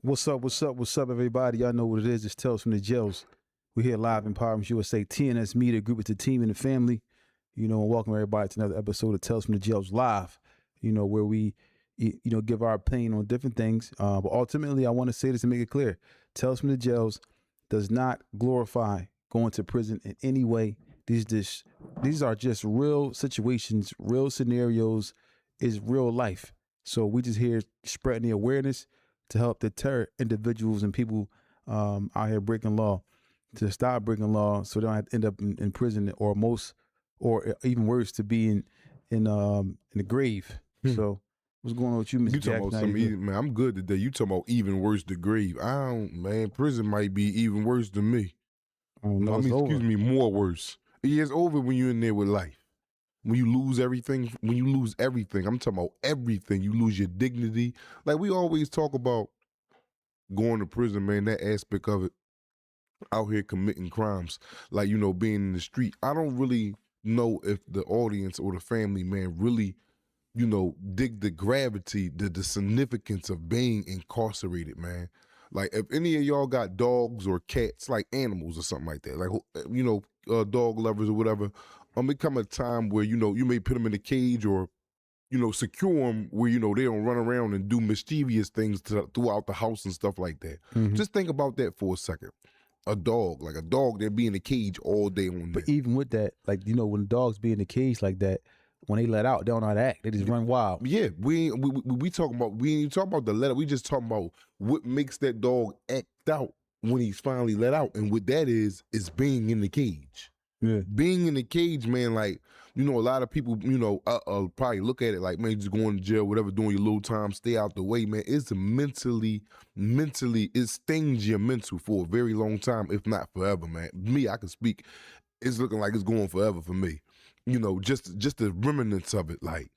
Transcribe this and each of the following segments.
What's up, everybody? Y'all know what it is. It's Tales from the Jails. We're here live in Empowerment USA. TNS Media Group. It's the team and the family. And welcome everybody to another episode of Tales from the Jails Live, where we, give our opinion on different things. But ultimately, I want to say this and make it clear. Tales from the Jails does not glorify going to prison in any way. These are just real situations, real scenarios, is real life. So we just here spreading the awareness to help deter individuals and people out here breaking law, to stop breaking law so they don't have to end up in prison or even worse, to be in the grave. So what's going on with you, Mr. You Jack? talking about man, I'm good today. You talking about even worse, the grave. Prison might be even worse than me. Excuse me, more worse. It's over when you're in there with life. When you lose everything, I'm talking about everything. You lose your dignity. Like we always talk about going to prison, man, that aspect of it, out here committing crimes, like, being in the street. I don't really know if the audience or the family, man, really, dig the gravity, the significance of being incarcerated, man. Like if any of y'all got dogs or cats, like animals or something like that, like, dog lovers or whatever, it come a time where, you may put them in a cage or, secure them where, they don't run around and do mischievous things throughout the house and stuff like that. Mm-hmm. Just think about that for a second. A dog, they'd be in a cage all day on But even with that, like, when dogs be in the cage like that, when they let out, they don't know how to act. They just run wild. Yeah, we talking about, we ain't talking about the let out. We just talking about what makes that dog act out when he's finally let out. And what that is being in the cage. Yeah. Being in the cage, man, like, a lot of people, probably look at it like, man, just going to jail, whatever, doing your little time, stay out the way, man. It's mentally, it stings your mental for a very long time, if not forever, man. Me, I can speak, it's looking like it's going forever for me. Just the remnants of it, like,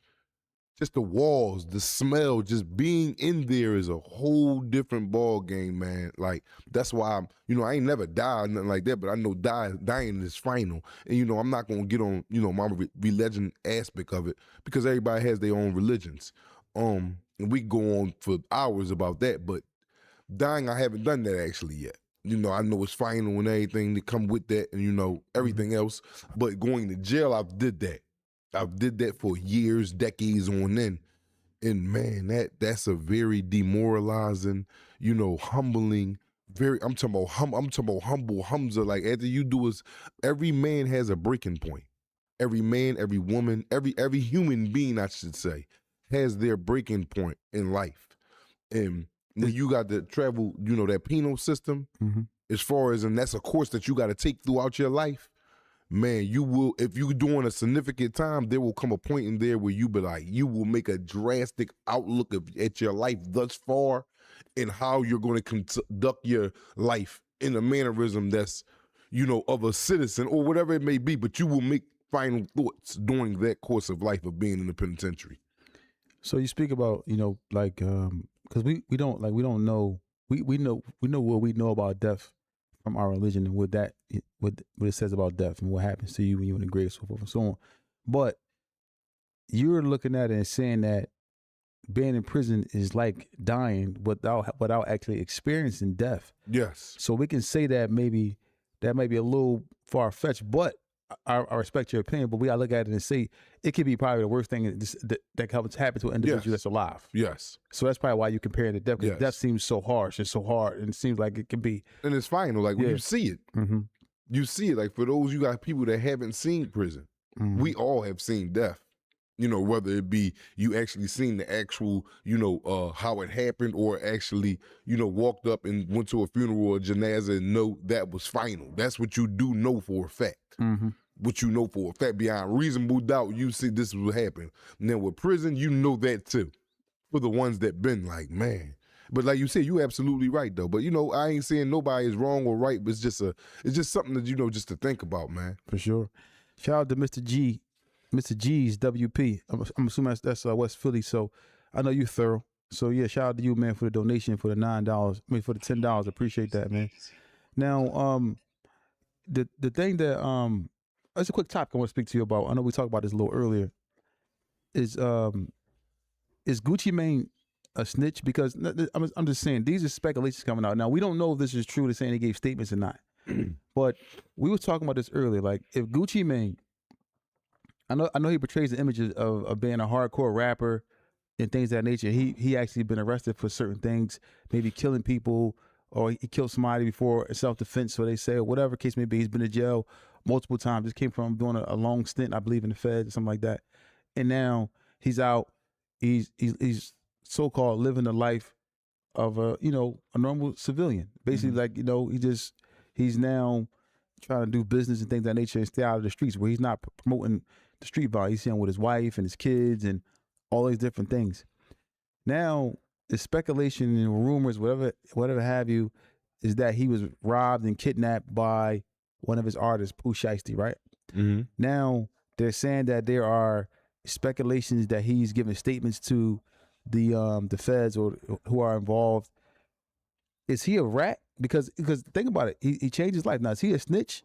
just the walls, the smell, just being in there is a whole different ball game, man. Like, that's why I ain't never died, nothing like that, but I know dying is final. And, I'm not going to get on, my religion aspect of it, because everybody has their own religions. And we go on for hours about that, but dying, I haven't done that actually yet. I know it's final and everything that come with that and, everything else. But going to jail, I've did that. I've did that for years, decades on end. And man, that's a very demoralizing, humbling, I'm talking about humble Hamza. Like, after you do is, every man has a breaking point. Every man, every woman, every human being, I should say, has their breaking point in life. And when you got to travel, that penal system, as far as, and that's a course that you got to take throughout your life, man, you will, if you're doing a significant time, there will come a point in there where you be like, you will make a drastic outlook at your life thus far and how you're going to conduct your life in a mannerism that's, of a citizen or whatever it may be, but you will make final thoughts during that course of life of being in the penitentiary. So you speak about, because we don't know, we know what we know about death from our religion and what it says about death and what happens to you when you're in the grave, so forth and so on. But you're looking at it and saying that being in prison is like dying without actually experiencing death. Yes. So we can say that maybe that might be a little far-fetched, but I respect your opinion, but we gotta look at it and see it could be probably the worst thing that could happen to an individual that's alive. Yes. So that's probably why you compare it to death, because death seems so harsh and so hard, and it seems like it can be. And it's final, like when you see it. Mm-hmm. You see it, like for those, you got people that haven't seen prison. Mm-hmm. We all have seen death. Whether it be you actually seen the actual, how it happened, or actually, walked up and went to a funeral or a janazah and know that was final. That's what you do know for a fact. Mm-hmm. What you know for a fact, beyond reasonable doubt, you see this is what happened. And then with prison, you know that too. For the ones that been like, man. But like you said, you absolutely right though. But I ain't saying nobody is wrong or right, but it's just something that, just to think about, man. For sure. Shout out to Mr. G's WP. I'm assuming that's West Philly, so I know you thorough. So yeah, shout out to you, man, for the donation, for the $9. For the $10. Appreciate that, man. Now, the thing that that's a quick topic I want to speak to you about. I know we talked about this a little earlier. Is Gucci Mane a snitch? Because I'm just saying, these are speculations coming out. Now, we don't know if this is true, they're saying he gave statements or not. But we were talking about this earlier. Like, if Gucci Mane, I know he portrays the images of being a hardcore rapper and things of that nature. He actually been arrested for certain things, maybe killing people, or he killed somebody before self-defense, so they say, or whatever case may be. He's been to jail multiple times. Just came from doing a long stint, I believe, in the Fed or something like that. And now he's out. He's so-called living the life of a normal civilian. Basically, like, he's now trying to do business and things of that nature and stay out of the streets, where he's not promoting the street violence. He's staying with his wife and his kids and all these different things. Now, the speculation and rumors, whatever have you, is that he was robbed and kidnapped by one of his artists, Pooh Shiesty, right? Mm-hmm. Now, they're saying that there are speculations that he's giving statements to the feds or who are involved. Is he a rat? Because think about it, he changed his life. Now, is he a snitch?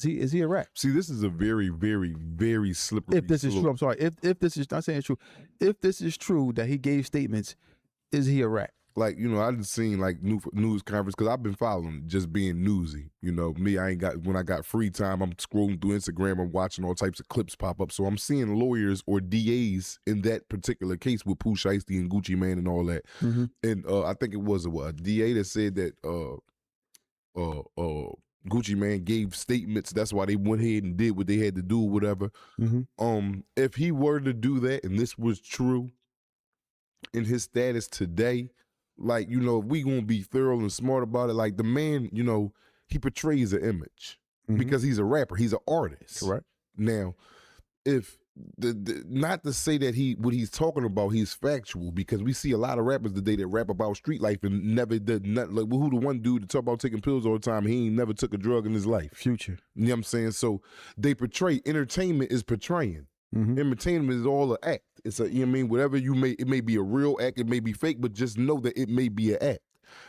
Is he a rat? See, this is a very, very, very slippery. If this is true, I'm sorry. If this is not saying it's true, if this is true that he gave statements, is he a rat? Like, I just seen like news conference, because I've been following, just being newsy. Me, when I got free time, I'm scrolling through Instagram, I'm watching all types of clips pop up. So I'm seeing lawyers or DAs in that particular case with Pooh Shiesty and Gucci Mane and all that. Mm-hmm. And I think it was a DA that said that Gucci Mane gave statements. That's why they went ahead and did what they had to do, whatever. Mm-hmm. If he were to do that and this was true in his status today, like, if we gonna be thorough and smart about it, like, the man, he portrays an image because he's a rapper, he's an artist. Correct. Now, if not to say that what he's talking about, he's factual, because we see a lot of rappers today that rap about street life and never did nothing. Like, who the one dude that talk about taking pills all the time, he ain't never took a drug in his life. Future. You know what I'm saying? So they portray, entertainment is portraying. Mm-hmm. Entertainment is all an act. It's whatever it may be a real act, it may be fake, but just know that it may be an act.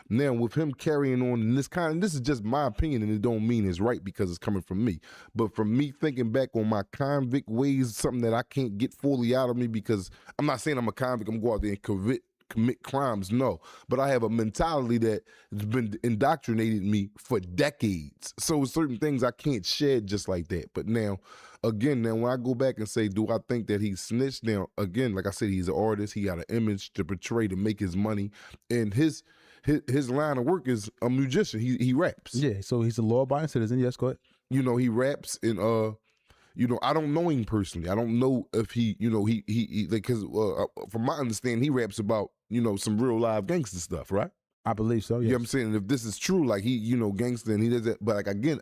Now, with him carrying on in this is just my opinion, and it don't mean it's right because it's coming from me. But from me thinking back on my convict ways, something that I can't get fully out of me, because I'm not saying I'm a convict, I'm going out there and commit crimes, no. But I have a mentality that has been indoctrinated me for decades. So certain things I can't shed just like that. But now when I go back and say, do I think that he snitched? Now, again, like I said, he's an artist. He got an image to portray to make his money. And his line of work is a musician. He raps. Yeah, so he's a law-abiding citizen. Yes, go ahead. He raps, and I don't know him personally. I don't know if he because from my understanding, he raps about some real live gangster stuff, right? I believe so. Yes. You know what I'm saying? And if this is true, like he gangster and he does that, but like again,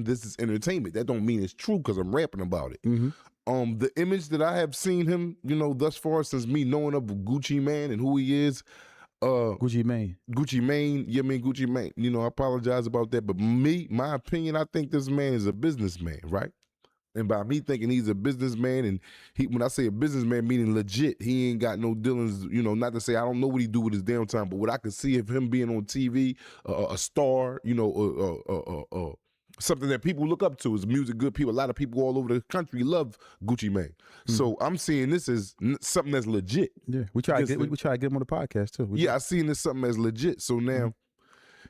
this is entertainment. That don't mean it's true because I'm rapping about it. Mm-hmm. The image that I have seen him, thus far since me knowing of Gucci Mane and who he is. Gucci Mane. Gucci Mane. I apologize about that, but my opinion, I think this man is a businessman, right? And by me thinking he's a businessman, and when I say a businessman, meaning legit, he ain't got no dealings, not to say I don't know what he do with his downtime, but what I could see of him being on TV, a star, something that people look up to, is music good people. A lot of people all over the country love Gucci Mane. Mm-hmm. So I'm seeing this as something that's legit. Yeah, we try to get him on the podcast too. I seen this something as legit. So now,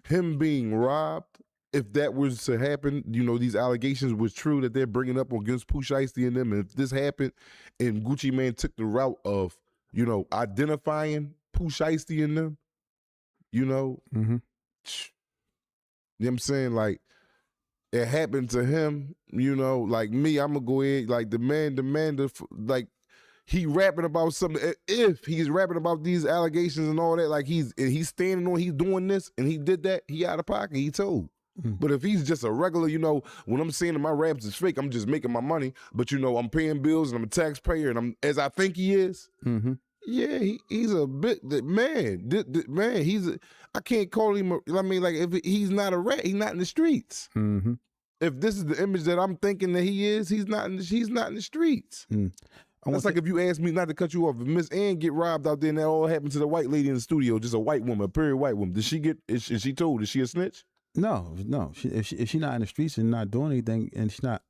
him being robbed, if that was to happen, these allegations was true that they're bringing up against Pooh Shiesty and them, and if this happened and Gucci Mane took the route of, identifying Pooh Shiesty and them, Mm-hmm. you know what I'm saying? Like, it happened to him, like me, I'm gonna go ahead, like the man, like, he rapping about something. If he's rapping about these allegations and all that, like he's standing on, he's doing this and he did that, he out of pocket, he told. But if he's just a regular, when I'm saying that my raps is fake, I'm just making my money, but I'm paying bills and I'm a taxpayer and I'm as I think he is. Mm-hmm. Yeah, he's a bit man. Man, I can't call him. If he's not a rat, he's not in the streets. Mm-hmm. If this is the image that I'm thinking that he is, he's not in the streets. That's like if you ask me, not to cut you off, if Miss Ann get robbed out there and that all happened to the white lady in the studio, just a white woman, a period white woman. Did she get? Is she told? Is she a snitch? No. If she not in the streets and not doing anything, and she's not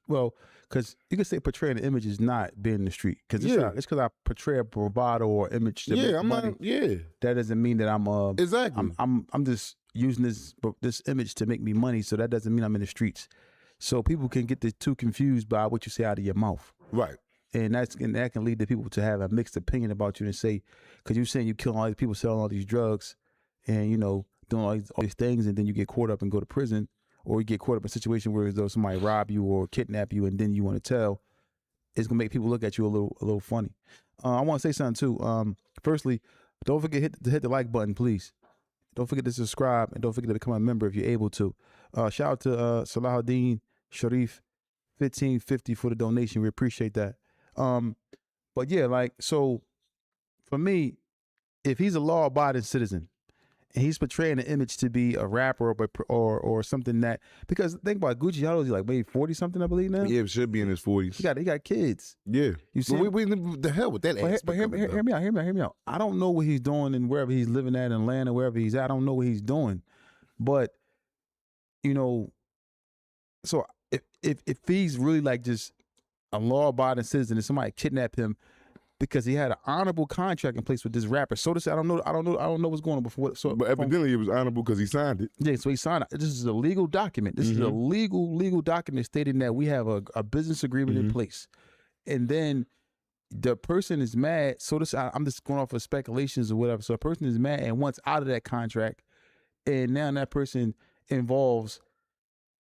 well, because you could say portraying the image is not being in the street. Because it's because I portray a bravado or image. To make money. That doesn't mean that I'm exactly. I'm just using this image to make me money. So that doesn't mean I'm in the streets. So people can get too confused by what you say out of your mouth. Right. And that can lead to people to have a mixed opinion about you and say, because you're saying you kill all these people selling all these drugs, and doing all these things, and then you get caught up and go to prison, or you get caught up in a situation where as though somebody rob you or kidnap you, and then you want to tell, it's gonna make people look at you a little funny. I want to say something too. Firstly, don't forget to hit the like button, please. Don't forget to subscribe, and don't forget to become a member if you're able to. Shout out to Salahuddin Sharif, $15.50 for the donation. We appreciate that. But yeah, so for me, if he's a law-abiding citizen and he's portraying an image to be a rapper or something that, because think about Gucci, how old is he, like maybe 40 something, I believe now? Yeah, should be in his 40s. He got kids. Yeah. You see, we the hell with that aspect. But hear me out. I don't know what he's doing and wherever he's living at in Atlanta, wherever he's at. I don't know what he's doing. But so if he's really like just a law-abiding citizen and somebody kidnapped him because he had an honorable contract in place with this rapper. So to say, I don't know what's going on before. So, but evidently it was honorable because he signed it. Yeah, so he signed it. This is a legal document. This is a legal document stating that we have a business agreement in place. And then the person is mad. So this, I'm just going off of speculations or whatever. So a person is mad and wants out of that contract, and now that person involves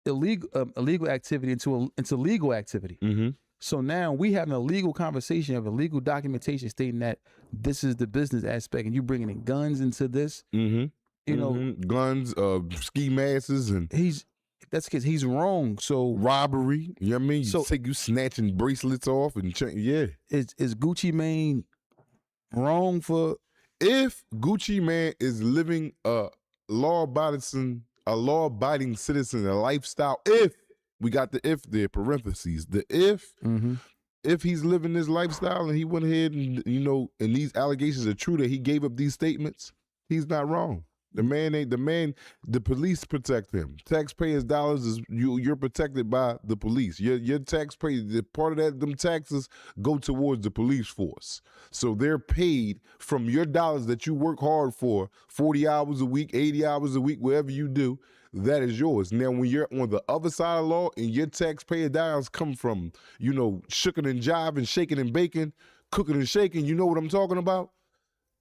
illegal activity into legal activity. So now we having a legal conversation of a legal documentation stating that this is the business aspect, and you bringing in guns into this. Guns, ski masks, and that's because he's wrong. So robbery, you know what I mean? So you snatching bracelets off and is Gucci Mane wrong for? If Gucci Mane is living a law-abiding citizen, a lifestyle, if we got the if there, parentheses, the if he's living this lifestyle and he went ahead and, and these allegations are true that he gave up these statements, he's not wrong. The police protect him. Taxpayers' dollars is you're protected by the police. Your taxpayer, the part of that, them taxes go towards the police force. So they're paid from your dollars that you work hard for, 40 hours a week, 80 hours a week, whatever you do, that is yours. Now, when you're on the other side of the law and your taxpayer dollars come from, shooking and jiving, shaking and baking, cooking and shaking, you know what I'm talking about?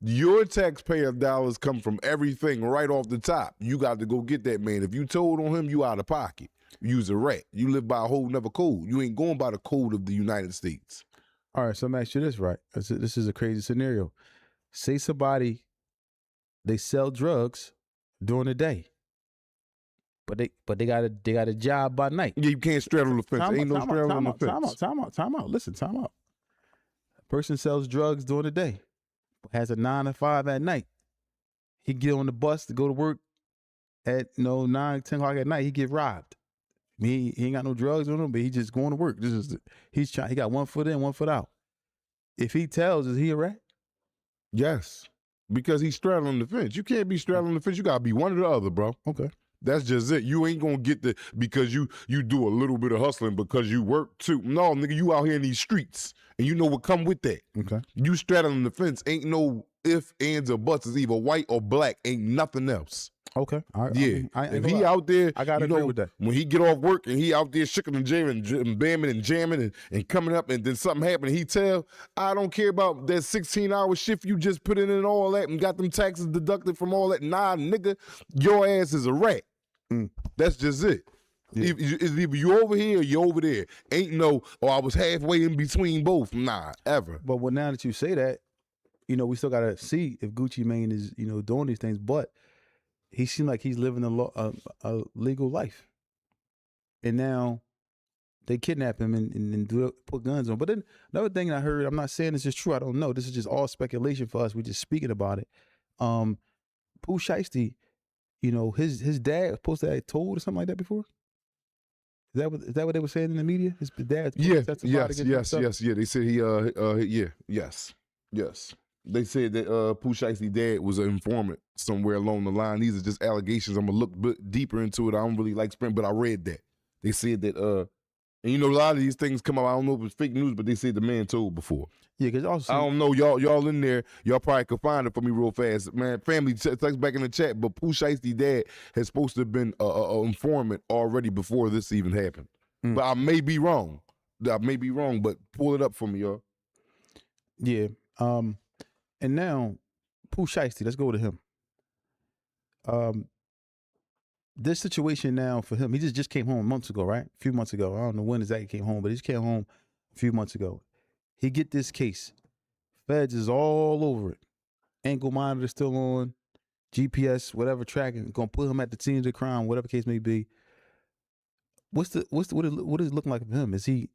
Your taxpayer dollars come from everything right off the top. You got to go get that man. If you told on him, you out of pocket. You's a rat. You live by a whole nother code. You ain't going by the code of the United States. All right, so I'm asking you this, right? This is a crazy scenario. Say somebody, they sell drugs during the day, but they got a job by night. Yeah, you can't straddle the fence. Ain't no straddling the fence. Time out. Listen, time out. A person sells drugs during the day, has a 9 to 5 at night. He get on the bus to go to work at 9, 10 o'clock at night. He get robbed. He ain't got no drugs on him, but he just going to work. He got 1 foot in, 1 foot out. If he tells, is he a rat? Yes, because he's straddling the fence. You can't be straddling the fence. You gotta be one or the other, bro. Okay. That's just it. You ain't gonna get because you do a little bit of hustling because you work too. No, nigga, you out here in these streets and you know what come with that. Okay. You straddling the fence. Ain't no if, ands, or buts. It's either white or black. Ain't nothing else. Okay. If he out there, I gotta agree with that. When he get off work and he out there shooking and jamming and bamming and jamming and coming up and then something happen and he tell, I don't care about that 16-hour shift you just put in and all that and got them taxes deducted from all that. Nah, nigga, your ass is a rat. That's just it. Yeah. It's either you over here or you over there. Ain't no, I was halfway in between both. Nah, ever. But now that you say that, we still gotta see if Gucci Mane is, doing these things. But he seemed like he's living a legal life, and now they kidnap him and put guns on. But then another thing I heard, I'm not saying this is true. I don't know. This is just all speculation for us. We're just speaking about it. Pooh Shiesty, his dad was supposed to have told or something like that before. Is that what they were saying in the media? His dad. Yes. They said he. Yes. They said that Pooh Shiesty's dad was an informant somewhere along the line. These are just allegations. I'm gonna look bit deeper into it. I don't really like spring, but I read that. They said that and you know, a lot of these things come out. I don't know if it's fake news, but they said the man told before. Yeah, because also I don't know, y'all in there, y'all probably could find it for me real fast. Man, family, text back in the chat, but Pooh Shiesty's dad has supposed to have been an informant already before this even happened. But I may be wrong. But pull it up for me, y'all. Yeah. And now, Pooh Shiesty, let's go to him. This situation now for him, he just came home months ago, right? A few months ago. I don't know when exactly he came home, but he just came home a few months ago. He get this case. Feds is all over it. Ankle monitor still on, GPS, whatever tracking, gonna put him at the scene of the crime, whatever case may be. What is it looking like for him? Is he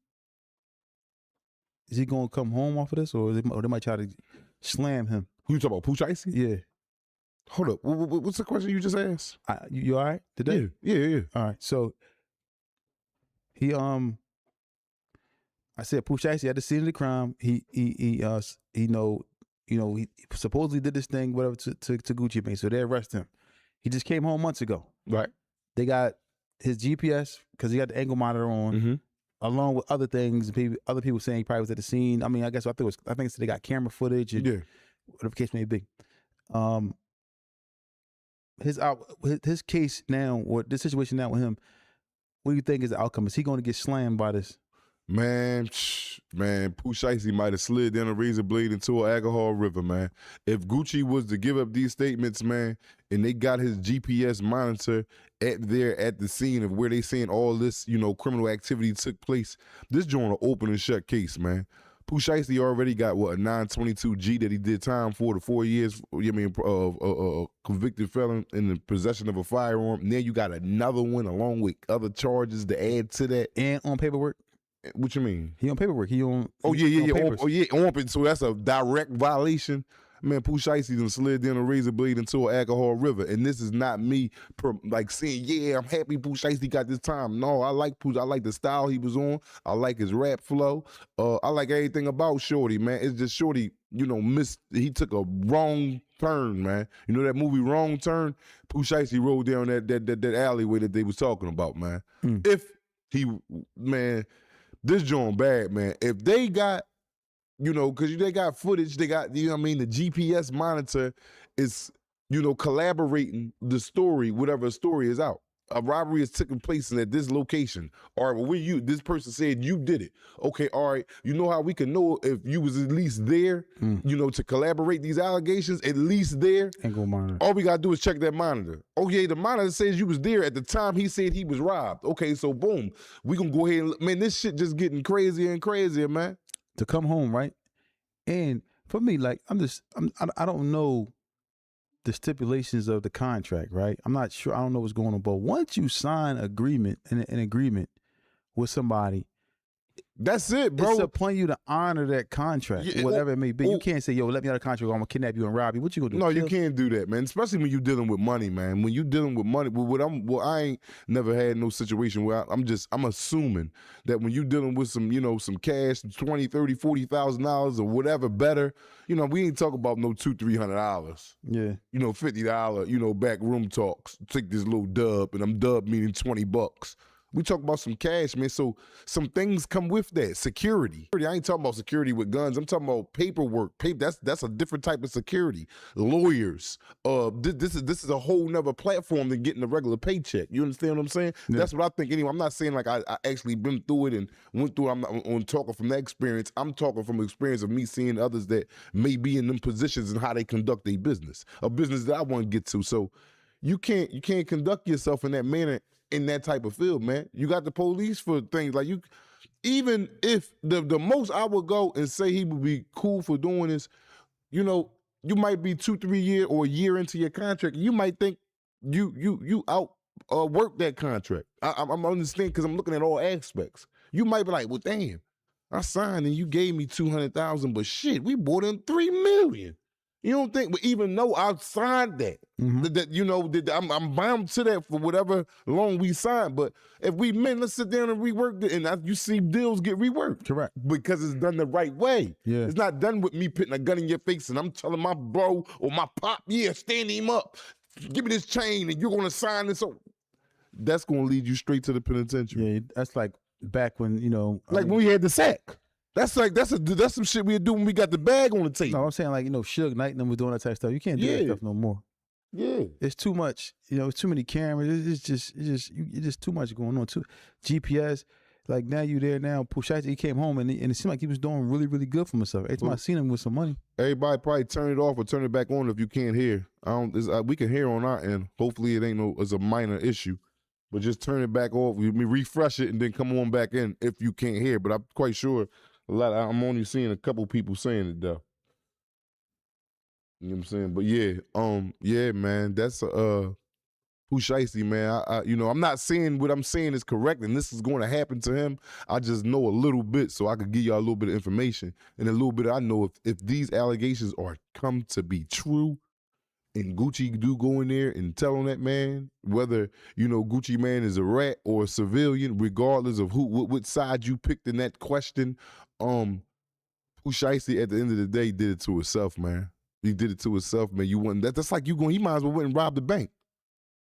gonna come home off of this, or they might try to slam him? Who you talking about, Pooh Shiesty? Yeah. Hold up. What's the question you just asked? You all right today? Yeah. All right. So he I said Pooh Shiesty at the scene of the crime. He supposedly did this thing whatever to Gucci Mane. So they arrest him. He just came home months ago. Right. They got his GPS because he got the ankle monitor on, along with other things. Other people saying he probably was at the scene. I mean, I think they got camera footage and whatever the case may be. His case now, or this situation now with him, what do you think is the outcome? Is he going to get slammed by this? Man, Pooh Shiesty might have slid down a razor blade into an alcohol river, man. If Gucci was to give up these statements, man, and they got his GPS monitor at the scene of where they saying all this, criminal activity took place, this joint an open and shut case, man. Pooh Shiesty already got, a 922G that he did time for, the 4 years, convicted felon in the possession of a firearm. And then you got another one along with other charges to add to that. And on paperwork? What you mean? He on paperwork. He on on so that's a direct violation. Man, Pooh Shiesty done slid down a razor blade into an alcohol river. And this is not me saying, yeah, I'm happy Pooh Shiesty got this time. No, I like Pooh. I like the style he was on. I like his rap flow. I like everything about Shorty, man. It's just Shorty, he took a wrong turn, man. You know that movie Wrong Turn? Pooh Shiesty rolled down that alleyway that they was talking about, man. If he, man, this joint bad, man. If they got, because they got footage, they got, the GPS monitor is, collaborating the story, whatever story is out. A robbery is taking place at this location. All right, well, this person said you did it. Okay, all right, you know how we can know if you was at least there, to collaborate these allegations, at least there? Ankle monitor. All we got to do is check that monitor. Okay, the monitor says you was there at the time he said he was robbed. Okay, so boom, we gonna go ahead and, man, this shit just getting crazier and crazier, man. To come home, right? And for me, like, I don't know the stipulations of the contract, right? I'm not sure. I don't know what's going on. But once you sign an agreement with somebody, that's it, bro. It's upon you to honor that contract, whatever it may be. You can't say, yo, let me out of contract or I'm going to kidnap you and rob you. What you going to do? No, you can't do that, man. Especially when you're dealing with money, man. When you're dealing with money, I ain't never had no situation where I'm assuming that when you're dealing with some, some cash, $20,000, $30,000, $40,000 or whatever better, we ain't talking about no $200-$300. Yeah. $50, back room talks. Take this little dub, and I'm dub meaning $20. We talk about some cash, man. So some things come with that. Security. I ain't talking about security with guns. I'm talking about paperwork. That's a different type of security. Lawyers. This is a whole nother platform than getting a regular paycheck. You understand what I'm saying? Yeah. That's what I think anyway. I'm not saying like I actually been through it and went through it. I'm on talking from that experience. I'm talking from the experience of me seeing others that may be in them positions and how they conduct their business. A business that I want to get to. So you can't conduct yourself in that manner in that type of field, man. You got the police for things like even if the most I would go and say he would be cool for doing this, you might be 2-3 years or a year into your contract. You might think you out work that contract. I'm understanding because I'm looking at all aspects. You might be like, well, damn, I signed and you gave me $200,000, but shit, we bought in $3 million. You don't think, but even though I signed that, I'm bound to that for whatever long we signed. But if we meant, let's sit down and rework it, and you see deals get reworked. Correct. Because it's done the right way. Yeah. It's not done with me putting a gun in your face and I'm telling my bro or my pop, stand him up. Give me this chain and you're going to sign this. That's going to lead you straight to the penitentiary. Yeah, that's like back when, when we had the sack. That's some shit we'd do when we got the bag on the table. No, I'm saying like, Suge Knight and them was doing that type of stuff. You can't do that stuff no more. Yeah. It's too much. It's too many cameras. It's just too much going on. Too GPS. Like now you there now. Pooh Shiesty, he came home and it seemed like he was doing really, really good for himself. Every time I seen him with some money. Everybody probably turn it off or turn it back on if you can't hear. We can hear on our end. Hopefully it's a minor issue. But just turn it back off. We refresh it and then come on back in if you can't hear. But I'm quite sure I'm only seeing a couple people saying it though. You know what I'm saying? But yeah, man, that's Pooh Shiesty, man. I'm not saying what I'm saying is correct and this is going to happen to him. I just know a little bit so I could give y'all a little bit of information. And a little bit I know if these allegations are come to be true and Gucci do go in there and tell on that man, whether, Gucci man is a rat or a civilian, regardless of what side you picked in that question, Pooh Shiesty at the end of the day did it to himself, man. He did it to himself, man. That's like he might as well went and robbed the bank.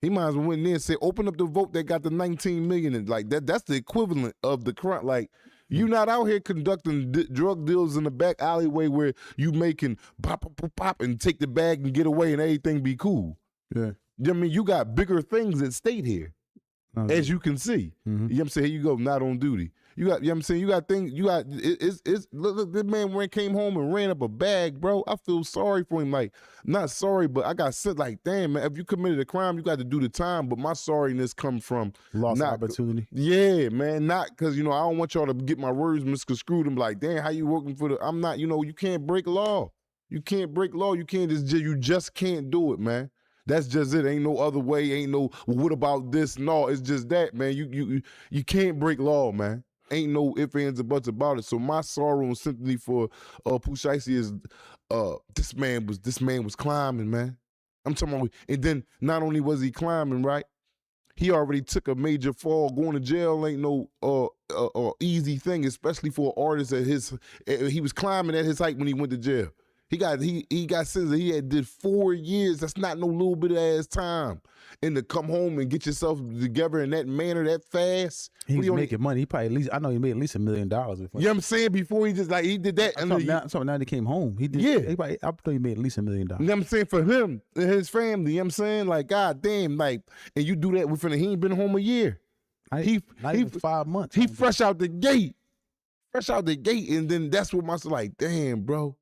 He might as well went in there and said, open up the vote that got the 19 million. And like that's the equivalent of the crime. Like, you not out here conducting drug deals in the back alleyway where you making pop, pop, pop, pop, and take the bag and get away and everything be cool. Yeah. I mean, you got bigger things at stake here, as you can see. You know what I'm saying? Here you go, not on duty. You got, you know what I'm saying? You got things, look, this man came home and ran up a bag, bro. I feel sorry for him. Like, not sorry, but I got said, like, damn, man, if you committed a crime, you got to do the time. But my sorriness come from lost opportunity. Yeah, man, not because, I don't want y'all to get my words misconstrued and be like, damn, how you working for the, I'm not, you can't break law. You can't break law. You just can't do it, man. That's just it. Ain't no other way. Ain't no, well, what about this? No, it's just that, man. You can't break law, man. Ain't no ifs, ands, or buts about it. So my sorrow and sympathy for Pooh Shiesty is this man was climbing, man. I'm talking about, and then not only was he climbing, right? He already took a major fall. Going to jail ain't no easy thing, especially for an artist at he was climbing at his height when he went to jail. He got sentenced. He did 4 years. That's not no little bit of ass time. And to come home and get yourself together in that manner, that fast. He was making money. He probably I know he made at least $1 million. You know what I'm saying? Before he just he did that. Now he came home. He did. Yeah. I thought he made at least $1 million. You know what I'm saying? For him and his family. You know what I'm saying? Like, God damn, like, and you do that within he ain't been home a year. Not even 5 months. He fresh out the gate. And then that's what my like, damn, bro.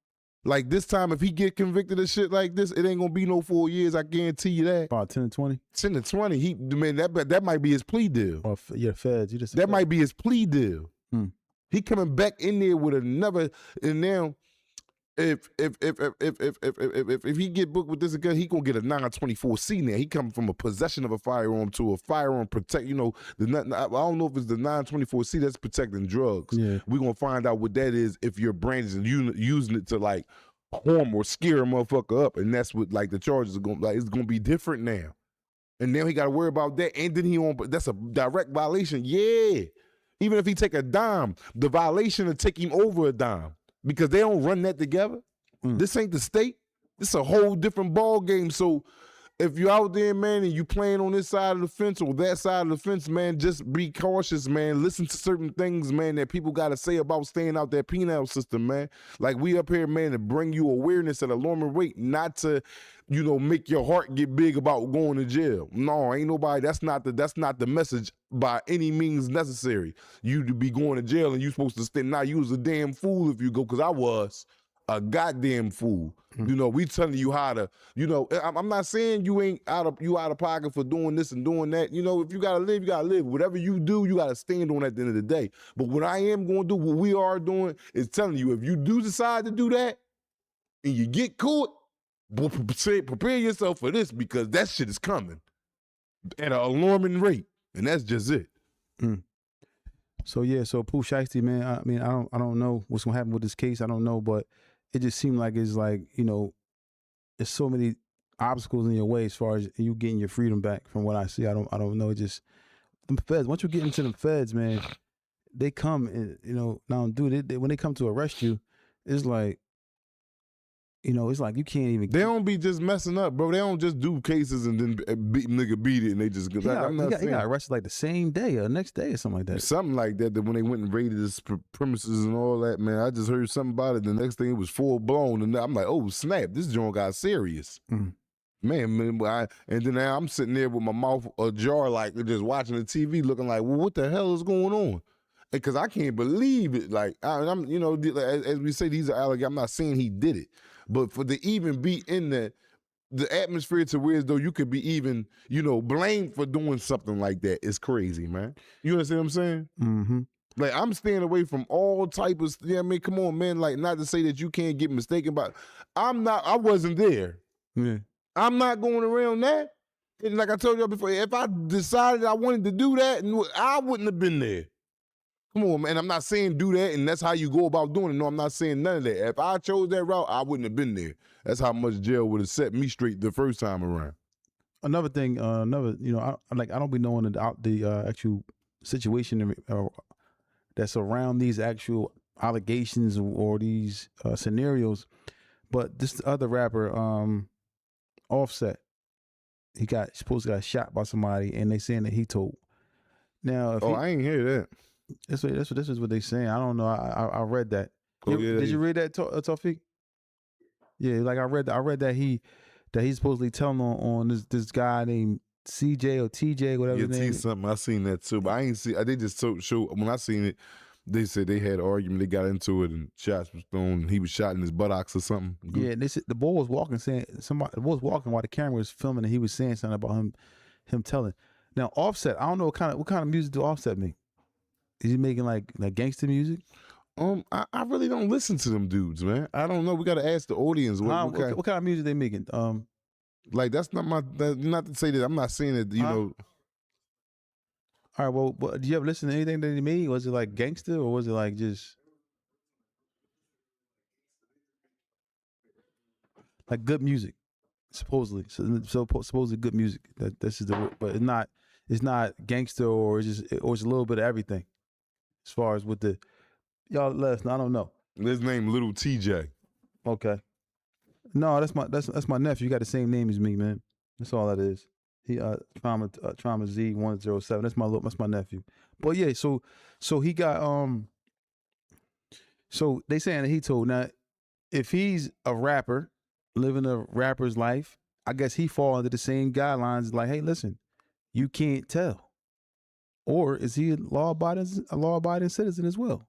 Like this time, if he get convicted of shit like this, it ain't gonna be no 4 years. I guarantee you that. About 10 to 20. 10 to 20. That might be his plea deal. Or feds. That might be his plea deal. He coming back in there with another. And now, if he get booked with this again, he gonna get a 924C now. He coming from a possession of a firearm to a firearm protect. I don't know if it's the 924C that's protecting drugs. Yeah. We gonna find out what that is if your brand is using it to like harm or scare a motherfucker up, and that's what like the charges are gonna it's gonna be different now. And now he got to worry about that, and then that's a direct violation. Yeah, even if he take a dime, the violation will take him over a dime. Because they don't run that together. This ain't the state. This is a whole different ball game. So if you're out there, man, and you playing on this side of the fence or that side of the fence, man, just be cautious, man. Listen to certain things, man, that people got to say about staying out that penal system, man. Like we up here, man, to bring you awareness at an alarming rate, not to, make your heart get big about going to jail. No, ain't nobody. That's not the message by any means necessary. You to be going to jail and you supposed to stay. Now you was a damn fool if you go, because I was a goddamn fool. We telling you how to, I'm not saying you out of pocket for doing this and doing that. If you gotta live, you gotta live. Whatever you do, you gotta stand on at the end of the day. But what I am gonna do, what we are doing, is telling you, if you do decide to do that and you get caught, prepare yourself for this, because that shit is coming at an alarming rate. And that's just it. So Pooh Shiesty, man, I don't know what's gonna happen with this case. I don't know, but it just seemed like it's like, there's so many obstacles in your way as far as you getting your freedom back. From what I see, I don't know. It just them feds. Once you get into the feds, man, they come and now, dude. When they come to arrest you, it's like. It's like you can't even. They don't be just messing up, bro. They don't just do cases and then beat it and they just. He got arrested like the same day or next day or something like that. Something like that. That when they went and raided his premises and all that, man. I just heard something about it. The next thing it was full blown, and I'm like, oh snap! This joint got serious. Man, and then now I'm sitting there with my mouth ajar, like just watching the TV, looking like, well, what the hell is going on? Because I can't believe it. Like I'm, as we say, these are allegations. I'm not saying he did it. But for to even be in the atmosphere to where as though you could be even, blamed for doing something like that is crazy, man. You understand what I'm saying? Mm-hmm. Like, I'm staying away from all type of, come on, man. Like, not to say that you can't get mistaken, but I wasn't there. Yeah. I'm not going around that. And like I told you before, if I decided I wanted to do that, I wouldn't have been there. Come on, man. I'm not saying do that and that's how you go about doing it. No, I'm not saying none of that. If I chose that route, I wouldn't have been there. That's how much jail would have set me straight the first time around. Another thing, I don't be knowing the actual situation that's around these actual allegations or these scenarios, but this other rapper, Offset, he supposed to got shot by somebody, and they saying that he told. Now, I ain't hear that. This is what they saying. I don't know. I read that. Did you read that, Tawfiq? Yeah, like I read that he's supposedly telling on this guy named CJ or TJ, whatever his name. Something. I seen that too, but I ain't see. They just show when I seen it. They said they had an argument. They got into it and shots was thrown. And he was shot in his buttocks or something. Yeah, and they said the boy was walking, the boy was walking while the camera was filming, and he was saying something about him telling. Now Offset, I don't know what kind of music do Offset make. Is he making like gangster music? I really don't listen to them dudes, man. I don't know. We got to ask the audience what kind of music they making. Like that's not not to say that I'm not saying that know. All right. Well, did you ever listen to anything that he made? Was it like gangster or was it like just like good music? Supposedly, so supposedly good music. This is but it's not gangster or it's a little bit of everything. As far as with the y'all let us know. I don't know. His name Little TJ. Okay. No, that's my nephew. You got the same name as me, man. That's all that is. He Trauma Z107. That's my nephew. But yeah, so he got so they saying that he told. Now, if he's a rapper living a rapper's life, I guess he fall under the same guidelines. Like, hey, listen, you can't tell. Or is he a law-abiding citizen as well?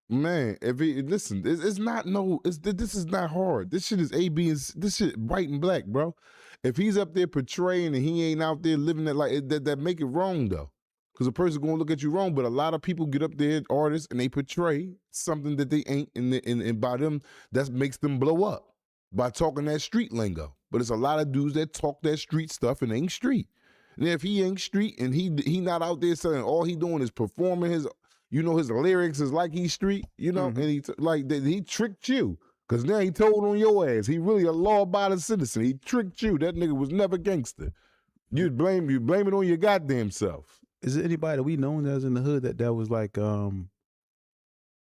Man, if he listen, it's not this is not hard. This shit is A-B and this shit white and black, bro. If he's up there portraying and he ain't out there living that like that make it wrong though. Because a person gonna look at you wrong, but a lot of people get up there, artists, and they portray something that they ain't, and by them, that makes them blow up by talking that street lingo. But it's a lot of dudes that talk that street stuff and ain't street. And if he ain't street and he not out there selling, all he doing is performing his, his lyrics is like he's street, and he tricked you. Cause now he told on your ass. He really a law-abiding citizen. He tricked you. That nigga was never gangster. You blame it on your goddamn self. Is there anybody that we know that's in the hood that was like, I don't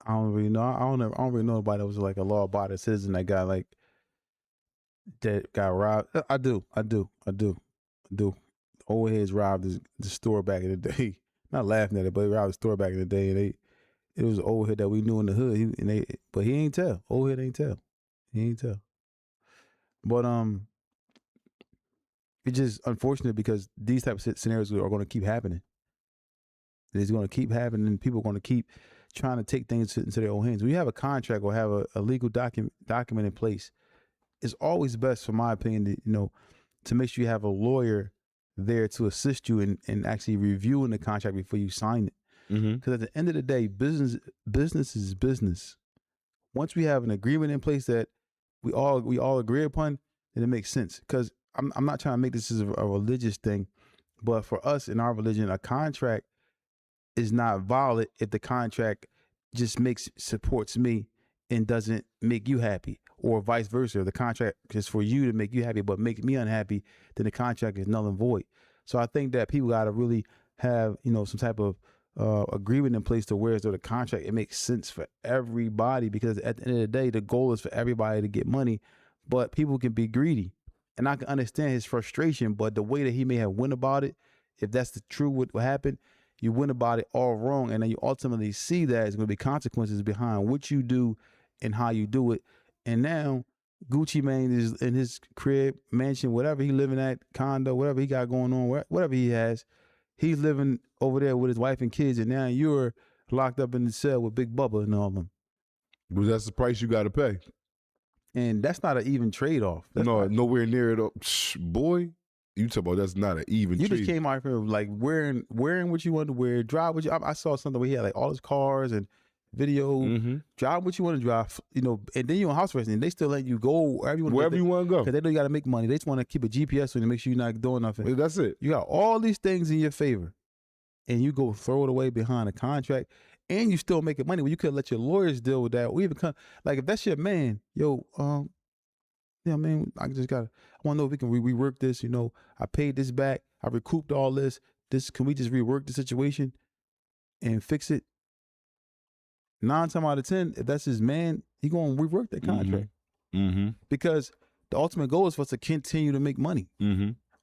really know. I don't really know anybody that was like a law-abiding citizen that got robbed. I do. Old heads robbed the store back in the day. Not laughing at it, but they robbed the store back in the day. And it was an old head that we knew in the hood. But he ain't tell. Old head ain't tell. He ain't tell. But it's just unfortunate because these type of scenarios are going to keep happening. It's going to keep happening, and people are going to keep trying to take things into their own hands. When you have a contract or have a legal document in place, it's always best, for my opinion, to make sure you have a lawyer there to assist you in actually reviewing the contract before you sign it. Because at the end of the day, business is business. Once we have an agreement in place that we all agree upon, then it makes sense. Because I'm not trying to make this as a religious thing, but for us in our religion, a contract is not valid if the contract just supports me and doesn't make you happy, or vice versa. The contract is for you to make you happy, but make me unhappy, then the contract is null and void. So I think that people got to really have, you know, some type of agreement in place to where the contract, it makes sense for everybody, because at the end of the day, the goal is for everybody to get money, but people can be greedy. And I can understand his frustration, but the way that he may have went about it, if that's the true what happened, you went about it all wrong, and then you ultimately see that there's going to be consequences behind what you do and how you do it. And now Gucci Mane is in his crib, mansion, whatever he living at, condo, whatever he got going on, whatever he has, he's living over there with his wife and kids, and now you're locked up in the cell with Big Bubba and all of them. But that's the price you got to pay. And that's not an even trade-off. No, nowhere near it. Boy, you talk about that's not an even trade. You just came out here like wearing what you wanted to wear, drive what you. I saw something where he had like all his cars and video, drive what you want to drive, you know, and then you're on house arrest, and they still let you go wherever you want to go. Because they know you got to make money. They just want to keep a GPS on you to make sure you're not doing nothing. That's it. You got all these things in your favor, and you go throw it away behind a contract, and you still making money. Well, you could let your lawyers deal with that, or even come, like if that's your man, yo, yeah, man, I want to know if we can rework this. You know, I paid this back, I recouped all this. Can we just rework the situation and fix it? 9 times out of 10, if that's his man, he gonna rework that contract. Because the ultimate goal is for us to continue to make money.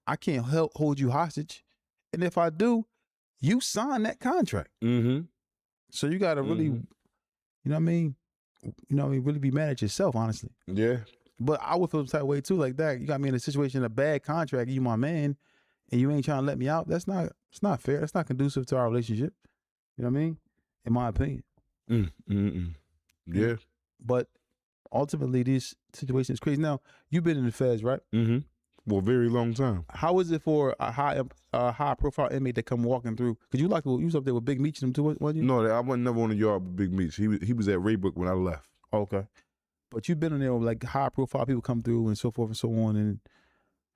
I can't hold you hostage, and if I do, you sign that contract. So you gotta really, you know what I mean? Really be mad at yourself, honestly. Yeah. But I would feel the type of way too, like that. You got me in a situation, a bad contract, you my man, and you ain't trying to let me out. It's not fair. That's not conducive to our relationship. You know what I mean? In my opinion. Yeah. But ultimately, this situation is crazy. Now, you've been in the feds, right? For a very long time. How is it for a high profile inmate that come walking through? Because you was up there with Big Meech and them too, wasn't you? No, I wasn't never on the yard with Big Meech. He was at Raybrook when I left. Okay. But you've been in there with like high profile people come through and so forth and so on. And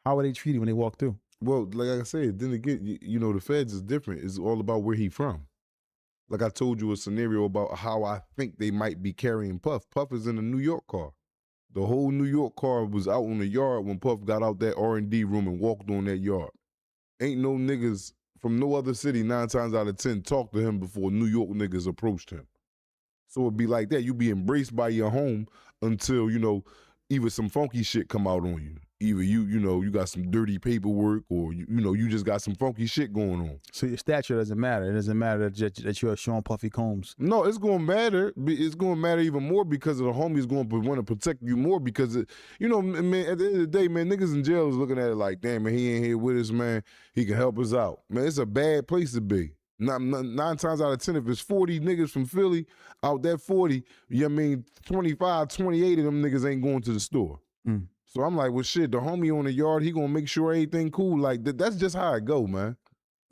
how are they treated when they walk through? Well, like I said, then again, you know, the feds is different. It's all about where he from. Like I told you a scenario about how I think they might be carrying Puff. Puff is in a New York car. The whole New York car was out on the yard when Puff got out that R&D room and walked on that yard. Ain't no niggas from no other city 9 times out of 10 talked to him before New York niggas approached him. So it'd be like that. You be embraced by your home until, you know, either some funky shit come out on you. Either you got some dirty paperwork, or you just got some funky shit going on. So your stature doesn't matter. It doesn't matter that you're Sean Puffy Combs. No, it's going to matter. It's going to matter even more because of the homies going to want to protect you more because, man, at the end of the day, man, niggas in jail is looking at it like, damn, man, he ain't here with us, man. He can help us out. Man, it's a bad place to be. 9 times out of 10, if it's 40 niggas from Philly, out that 40, 25, 28 of them niggas ain't going to the store. So I'm like, well, shit, the homie on the yard, he gonna make sure everything cool. Like, that's just how it go, man.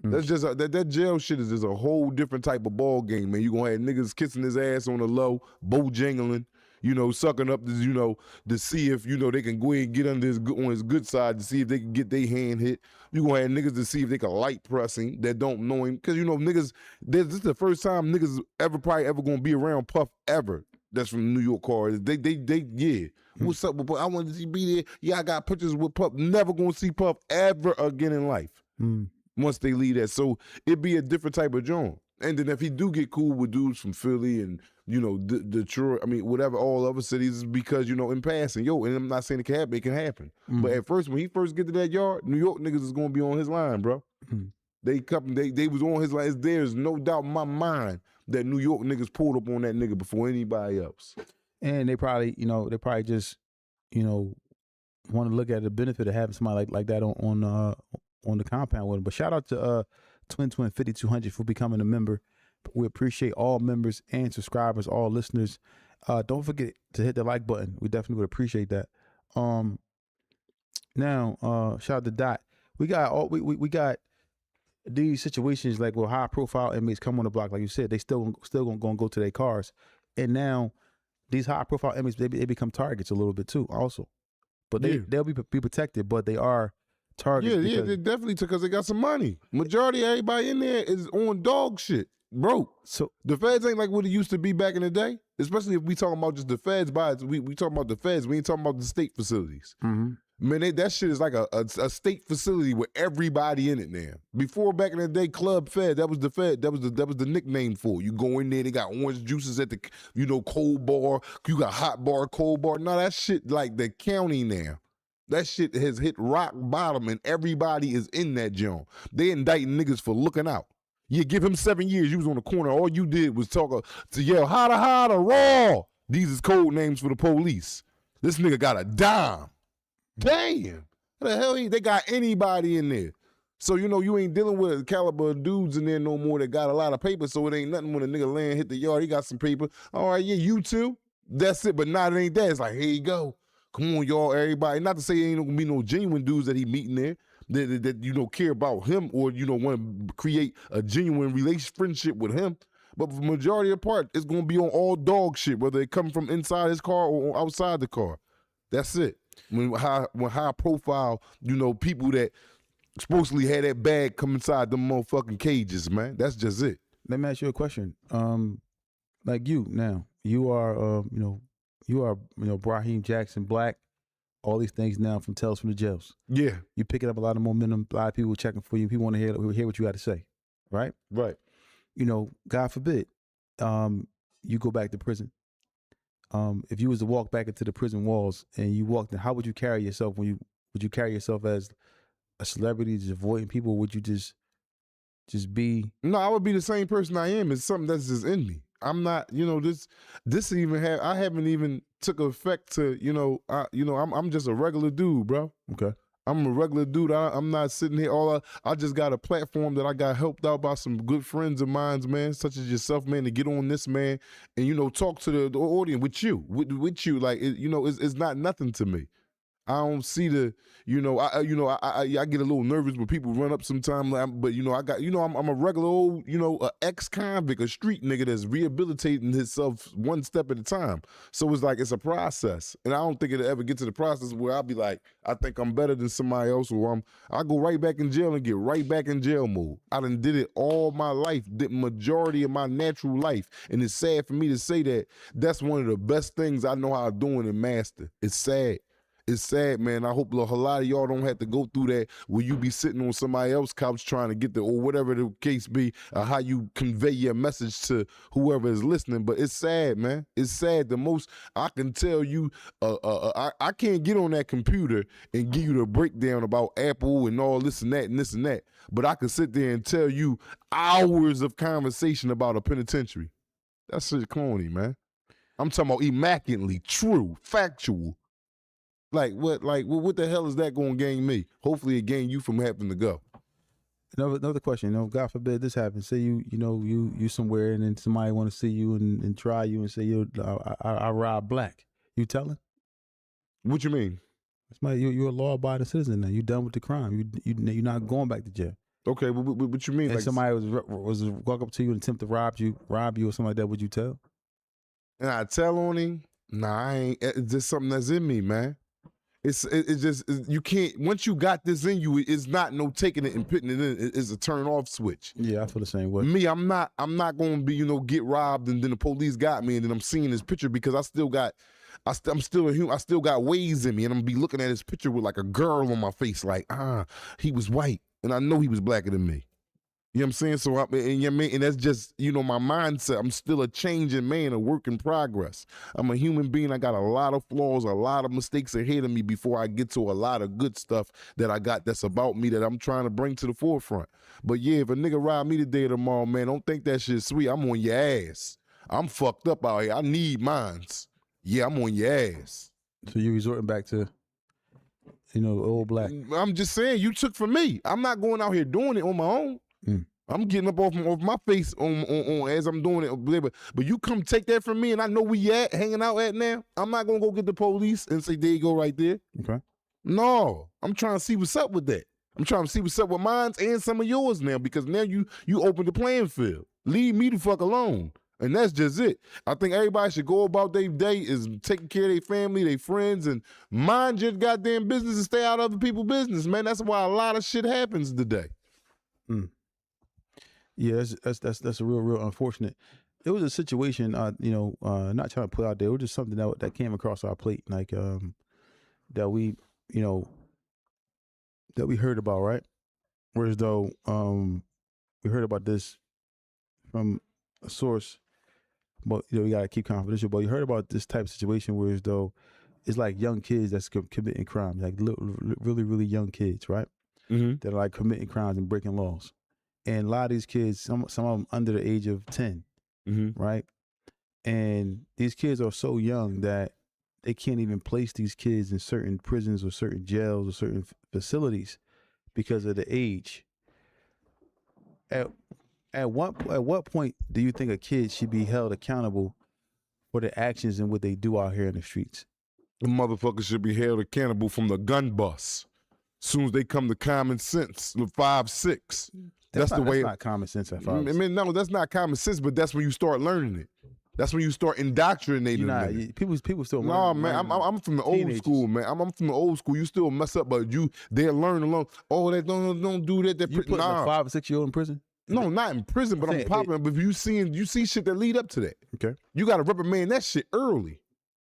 That's just, that jail shit is just a whole different type of ball game, man. You gonna have niggas kissing his ass on the low, bojangling, sucking up, to see if, they can go ahead and get on his good side to see if they can get their hand hit. You gonna have niggas to see if they can light press him that don't know him. Cause, niggas, this is the first time niggas probably ever gonna be around Puff ever. That's from New York cars. Yeah. What's up with Puff? I wanted to be there. Yeah, I got pictures with Puff. Never gonna see Puff ever again in life. Once they leave that. So it'd be a different type of joint. And then if he do get cool with dudes from Philly and, Detroit, whatever, all other cities, is because, in passing, and I'm not saying it can happen. But at first, when he first get to that yard, New York niggas is gonna be on his line, bro. They was on his line. There's no doubt in my mind that New York niggas pulled up on that nigga before anybody else. And they probably just, want to look at the benefit of having somebody like that on the compound with him. But shout out to Twin 5200 for becoming a member. We appreciate all members and subscribers, all listeners. Don't forget to hit the like button. We definitely would appreciate that. Now, shout out to Dot. We got these situations like where high profile inmates come on the block, like you said, they still gonna go to their cars, and now these high profile inmates they become targets a little bit too, also. But they'll be protected, but they are targets. Yeah, they definitely because they got some money. Majority of everybody in there is on dog shit. broke. So the feds ain't like what it used to be back in the day. Especially if we talking about just the feds we talking about the feds. We ain't talking about the state facilities. mm-hmm. Man, that shit is like a state facility with everybody in it now. Before, back in the day, Club Fed, that was the Fed. That was the nickname for it. You go in there, they got orange juices at the, cold bar. You got hot bar, cold bar. No, that shit like the county now. That shit has hit rock bottom and everybody is in that joint. They indicting niggas for looking out. You give him 7 years, you was on the corner. All you did was talk to yell, hotta, raw. These is code names for the police. This nigga got a dime. Damn. What the hell? They got anybody in there. So, you ain't dealing with a caliber of dudes in there no more that got a lot of paper, so it ain't nothing when a nigga land hit the yard, he got some paper. All right, yeah, you too. That's it, but not it ain't that. It's like, here you go. Come on, y'all, everybody. Not to say ain't gonna be no genuine dudes that he meeting there that care about him or, want to create a genuine friendship with him. But for the majority of the part, it's gonna be on all dog shit, whether it come from inside his car or outside the car. That's it. When high profile, people that supposedly had that bag come inside them motherfucking cages, man. That's just it. Let me ask you a question. Like you now, you are, Brahim Jackson Black, all these things now from Tales from the Jails. Yeah. You picking up a lot of momentum, a lot of people checking for you. People want to hear what you got to say, right? Right. God forbid, you go back to prison. If you was to walk back into the prison walls and you walked in, how would you carry yourself would you carry yourself as a celebrity, just avoiding people? Would you just be? No, I would be the same person I am. It's something that's just in me. I'm not, this even I haven't even took effect to, I'm just a regular dude, bro. Okay. I'm a regular dude. I'm not sitting here. I just got a platform that I got helped out by some good friends of mine, man, such as yourself, man, to get on this, man, and talk to the audience with you, with you. Like it's not nothing to me. I don't see the, I get a little nervous when people run up sometimes, but I'm a regular old, a ex-convict, a street nigga that's rehabilitating himself one step at a time. So it's like, it's a process. And I don't think it'll ever get to the process where I'll be like, I think I'm better than somebody else, or I go right back in jail and get right back in jail mode. I done did it all my life, the majority of my natural life. And it's sad for me to say that that's one of the best things I know how to do and master. It's sad. It's sad, man. I hope a lot of y'all don't have to go through that where you be sitting on somebody else's couch trying to get or whatever the case be, how you convey your message to whoever is listening. But it's sad, man. It's sad. The most I can tell you, I can't get on that computer and give you the breakdown about Apple and all this and that and this and that. But I can sit there and tell you hours of conversation about a penitentiary. That's shit corny, man. I'm talking about immaculately true, factual. Like what the hell is that going to gain me? Hopefully it gain you from having to go. Another question, God forbid this happens. Say you somewhere and then somebody want to see you and try you and say, I robbed Black. You telling? What you mean? You're a law-abiding citizen now. You done with the crime. You're not going back to jail. Okay, but what you mean? And like somebody was walk up to you and attempt to rob you or something like that, would you tell? And I tell on him? Nah, I ain't. It's just something that's in me, man. It's just, you can't, once you got this in you, it's not no taking it and putting it in. It's a turn off switch. Yeah, I feel the same way. Me, I'm not going to be, get robbed and then the police got me and then I'm seeing this picture because I'm still a human. I still got ways in me and I'm going to be looking at this picture with like a girl on my face like, he was white and I know he was blacker than me. You know what I'm saying? So, and that's just, my mindset. I'm still a changing man, a work in progress. I'm a human being. I got a lot of flaws, a lot of mistakes ahead of me before I get to a lot of good stuff that I got that's about me that I'm trying to bring to the forefront. But yeah, if a nigga rob me today or tomorrow, man, don't think that shit's sweet. I'm on your ass. I'm fucked up out here. I need mines. Yeah, I'm on your ass. So you resorting back to, old Black. I'm just saying, you took from me. I'm not going out here doing it on my own. I'm getting up off my face on as I'm doing it. But you come take that from me and I know where you hanging out at now. I'm not going to go get the police and say, there you go right there. Okay. No, I'm trying to see what's up with that. I'm trying to see what's up with mine and some of yours now because now you open the playing field. Leave me the fuck alone. And that's just it. I think everybody should go about their day is taking care of their family, their friends, and mind your goddamn business and stay out of other people's business, man. That's why a lot of shit happens today. Yeah, that's a real unfortunate. It was a situation, not trying to put out there. It was just something that came across our plate, like that we, you know, that we heard about, right? Whereas though we heard about this from a source, but you gotta keep confidential. But you heard about this type of situation, whereas though it's like young kids that's committing crimes, like really young kids, right? Mm-hmm. That are like committing crimes and breaking laws. And a lot of these kids, some of them under the age of 10, right? And these kids are so young that they can't even place these kids in certain prisons or certain jails or certain facilities because of the age. At what point do you think a kid should be held accountable for their actions and what they do out here in the streets? The motherfucker should be held accountable from the gun bus. Soon as they come to common sense, 5, 6. That's the way. That's not common sense at 5. I mean, no, that's not common sense, but that's when you start learning it. That's when you start indoctrinating them. People still. No, man, I'm from the old school, man. I'm from the old school. You still mess up, but they'll learn along. Oh, that don't do that. You put a 5 or 6 year old in prison? No, not in prison, but I'm popping. But you see shit that lead up to that. Okay, you got to reprimand that shit early.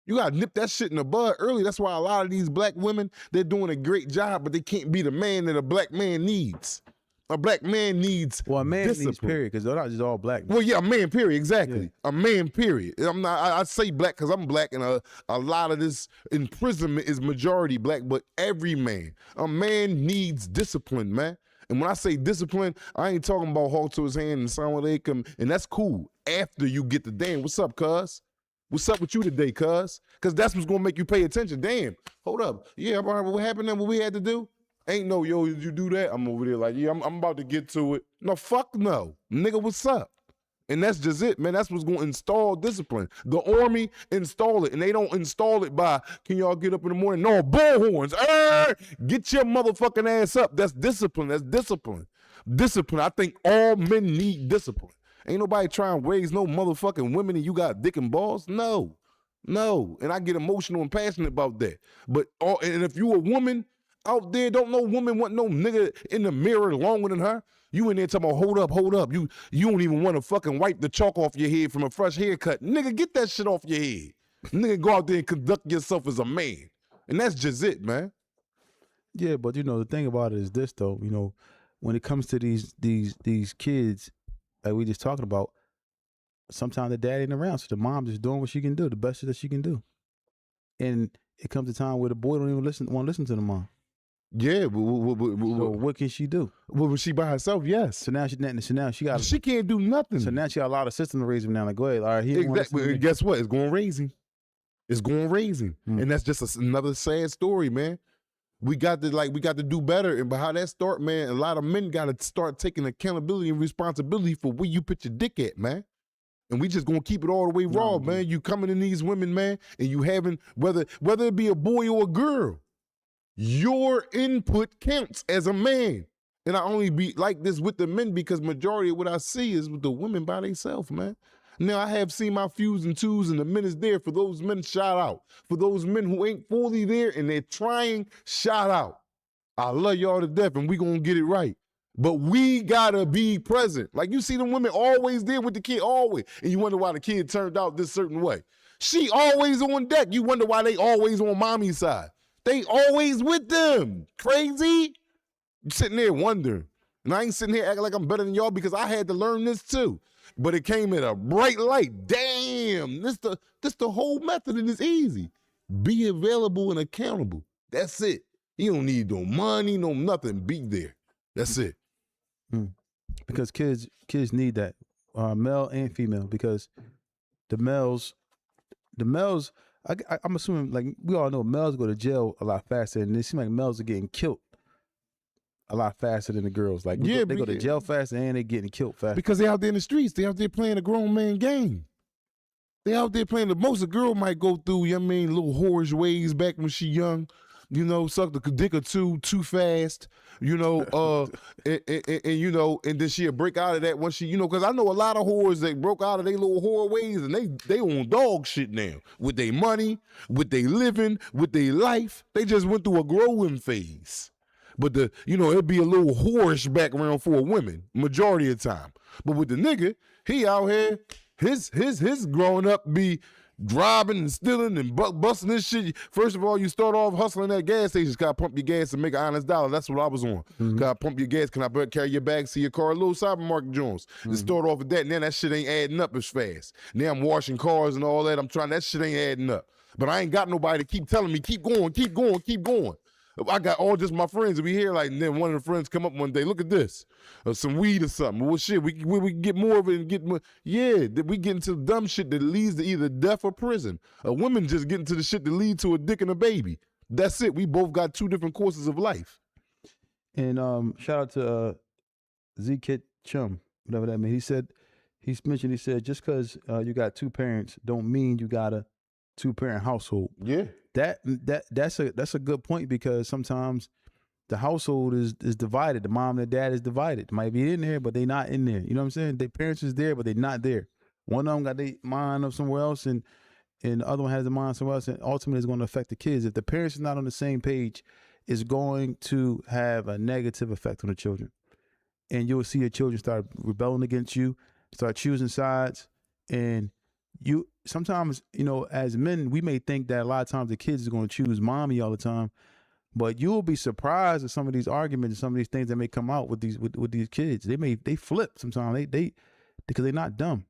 You got to nip that shit in the bud early. That's why a lot of these black women, they're doing a great job, but they can't be the man that a black man needs. A black man needs a man discipline. Needs period, because they're not just all black. Well, yeah, a man, period, exactly. Yeah. A man, period. I say black because I'm black, and a lot of this imprisonment is majority black, but every man, a man needs discipline, man. And when I say discipline, I ain't talking about hold to his hand and sound they come, and that's cool. After you get the damn, what's up, cuz? What's up with you today, cuz? Because that's what's gonna make you pay attention. Damn, hold up. Yeah, what happened then? What we had to do? Ain't no, yo, did you do that? I'm over there like, yeah, I'm about to get to it. No, fuck no. Nigga, what's up? And that's just it, man. That's what's going to install discipline. The Army install it, and they don't install it by, can y'all get up in the morning? No, bullhorns. Get your motherfucking ass up. That's discipline. That's discipline. Discipline. I think all men need discipline. Ain't nobody trying to raise no motherfucking women and you got dick and balls. No. And I get emotional and passionate about that. But, and if you a woman out there, don't no woman want no nigga in the mirror longer than her. You in there talking about, hold up. You don't even want to fucking wipe the chalk off your head from a fresh haircut. Nigga, get that shit off your head. Nigga, go out there and conduct yourself as a man. And that's just it, man. Yeah, but the thing about it is this though, when it comes to these kids that we just talking about, sometimes the dad ain't around, so the mom just doing what she can do, the best that she can do. And it comes a time where the boy don't even want to listen to the mom. Yeah, but so what can she do? Well, was she by herself? Yes. So now she got. She can't do nothing. So now she got a lot of systems to raise him now. Like, go ahead, all right. Exactly. Guess what? It's going raising. And that's just another sad story, man. We got to do better. And by how that start, man, a lot of men got to start taking accountability and responsibility for where you put your dick at, man. And we just gonna keep it all the way raw, man. You coming in these women, man, and you having whether it be a boy or a girl. Your input counts as a man. And I only be like this with the men because majority of what I see is with the women by themselves, man. Now, I have seen my fews and twos and the men is there. For those men, shout out. For those men who ain't fully there and they're trying, shout out. I love y'all to death and we gonna get it right. But we gotta be present. Like you see them women always there with the kid, always. And you wonder why the kid turned out this certain way. She always on deck. You wonder why they always on mommy's side. They always with them. Crazy? You sitting there wondering. And I ain't sitting here acting like I'm better than y'all because I had to learn this too. But it came at a bright light. Damn, this the whole method and it's easy. Be available and accountable. That's it. You don't need no money, no nothing. Be there. That's it. Because kids need that, male and female. Because the males, I'm assuming, like we all know, males go to jail a lot faster, and it seems like males are getting killed a lot faster than the girls. Like they go to jail faster and they getting killed faster because they out there in the streets. They out there playing a grown man game. They out there playing the most a girl might go through. You know what I mean, little whorish ways back when she young. Suck the dick or two too fast. And then she'll break out of that once she, because I know a lot of whores that broke out of their little whore ways and they on dog shit now with their money, with their living, with their life. They just went through a growing phase. But it'd be a little whorish background for a woman, majority of the time. But with the nigga, he out here, his growing up be robbing and stealing and busting this shit. First of all, you start off hustling at gas stations. Gotta pump your gas and make an honest dollar. That's what I was on. Gotta pump your gas. Can I carry your bags to your car? Little cybermarket Jones. And start off with that. And then that shit ain't adding up as fast. Now I'm washing cars and all that. That shit ain't adding up. But I ain't got nobody to keep telling me, keep going, keep going, keep going. I got all just my friends that we here like, and then one of the friends come up one day, look at this, some weed or something. Well, shit, we can get more of it and get more. Yeah, we get into dumb shit that leads to either death or prison. A woman just get into the shit that lead to a dick and a baby. That's it. We both got two different courses of life. And shout out to Z-Kid Chum, whatever that means. He said, just because you got two parents don't mean you got a two-parent household. Yeah. That's a good point, because sometimes the household is divided. The mom and the dad is divided. They might be in there, but they not in there. You know what I'm saying? Their parents is there, but they not there. One of them got their mind up somewhere else, and the other one has the mind somewhere else, and ultimately it's going to affect the kids. If the parents is not on the same page, it's going to have a negative effect on the children. And you'll see your children start rebelling against you, start choosing sides, and you sometimes, as men, we may think that a lot of times the kids is going to choose mommy all the time, but you'll be surprised at some of these arguments and some of these things that may come out with these kids. They flip sometimes. They because they're not dumb.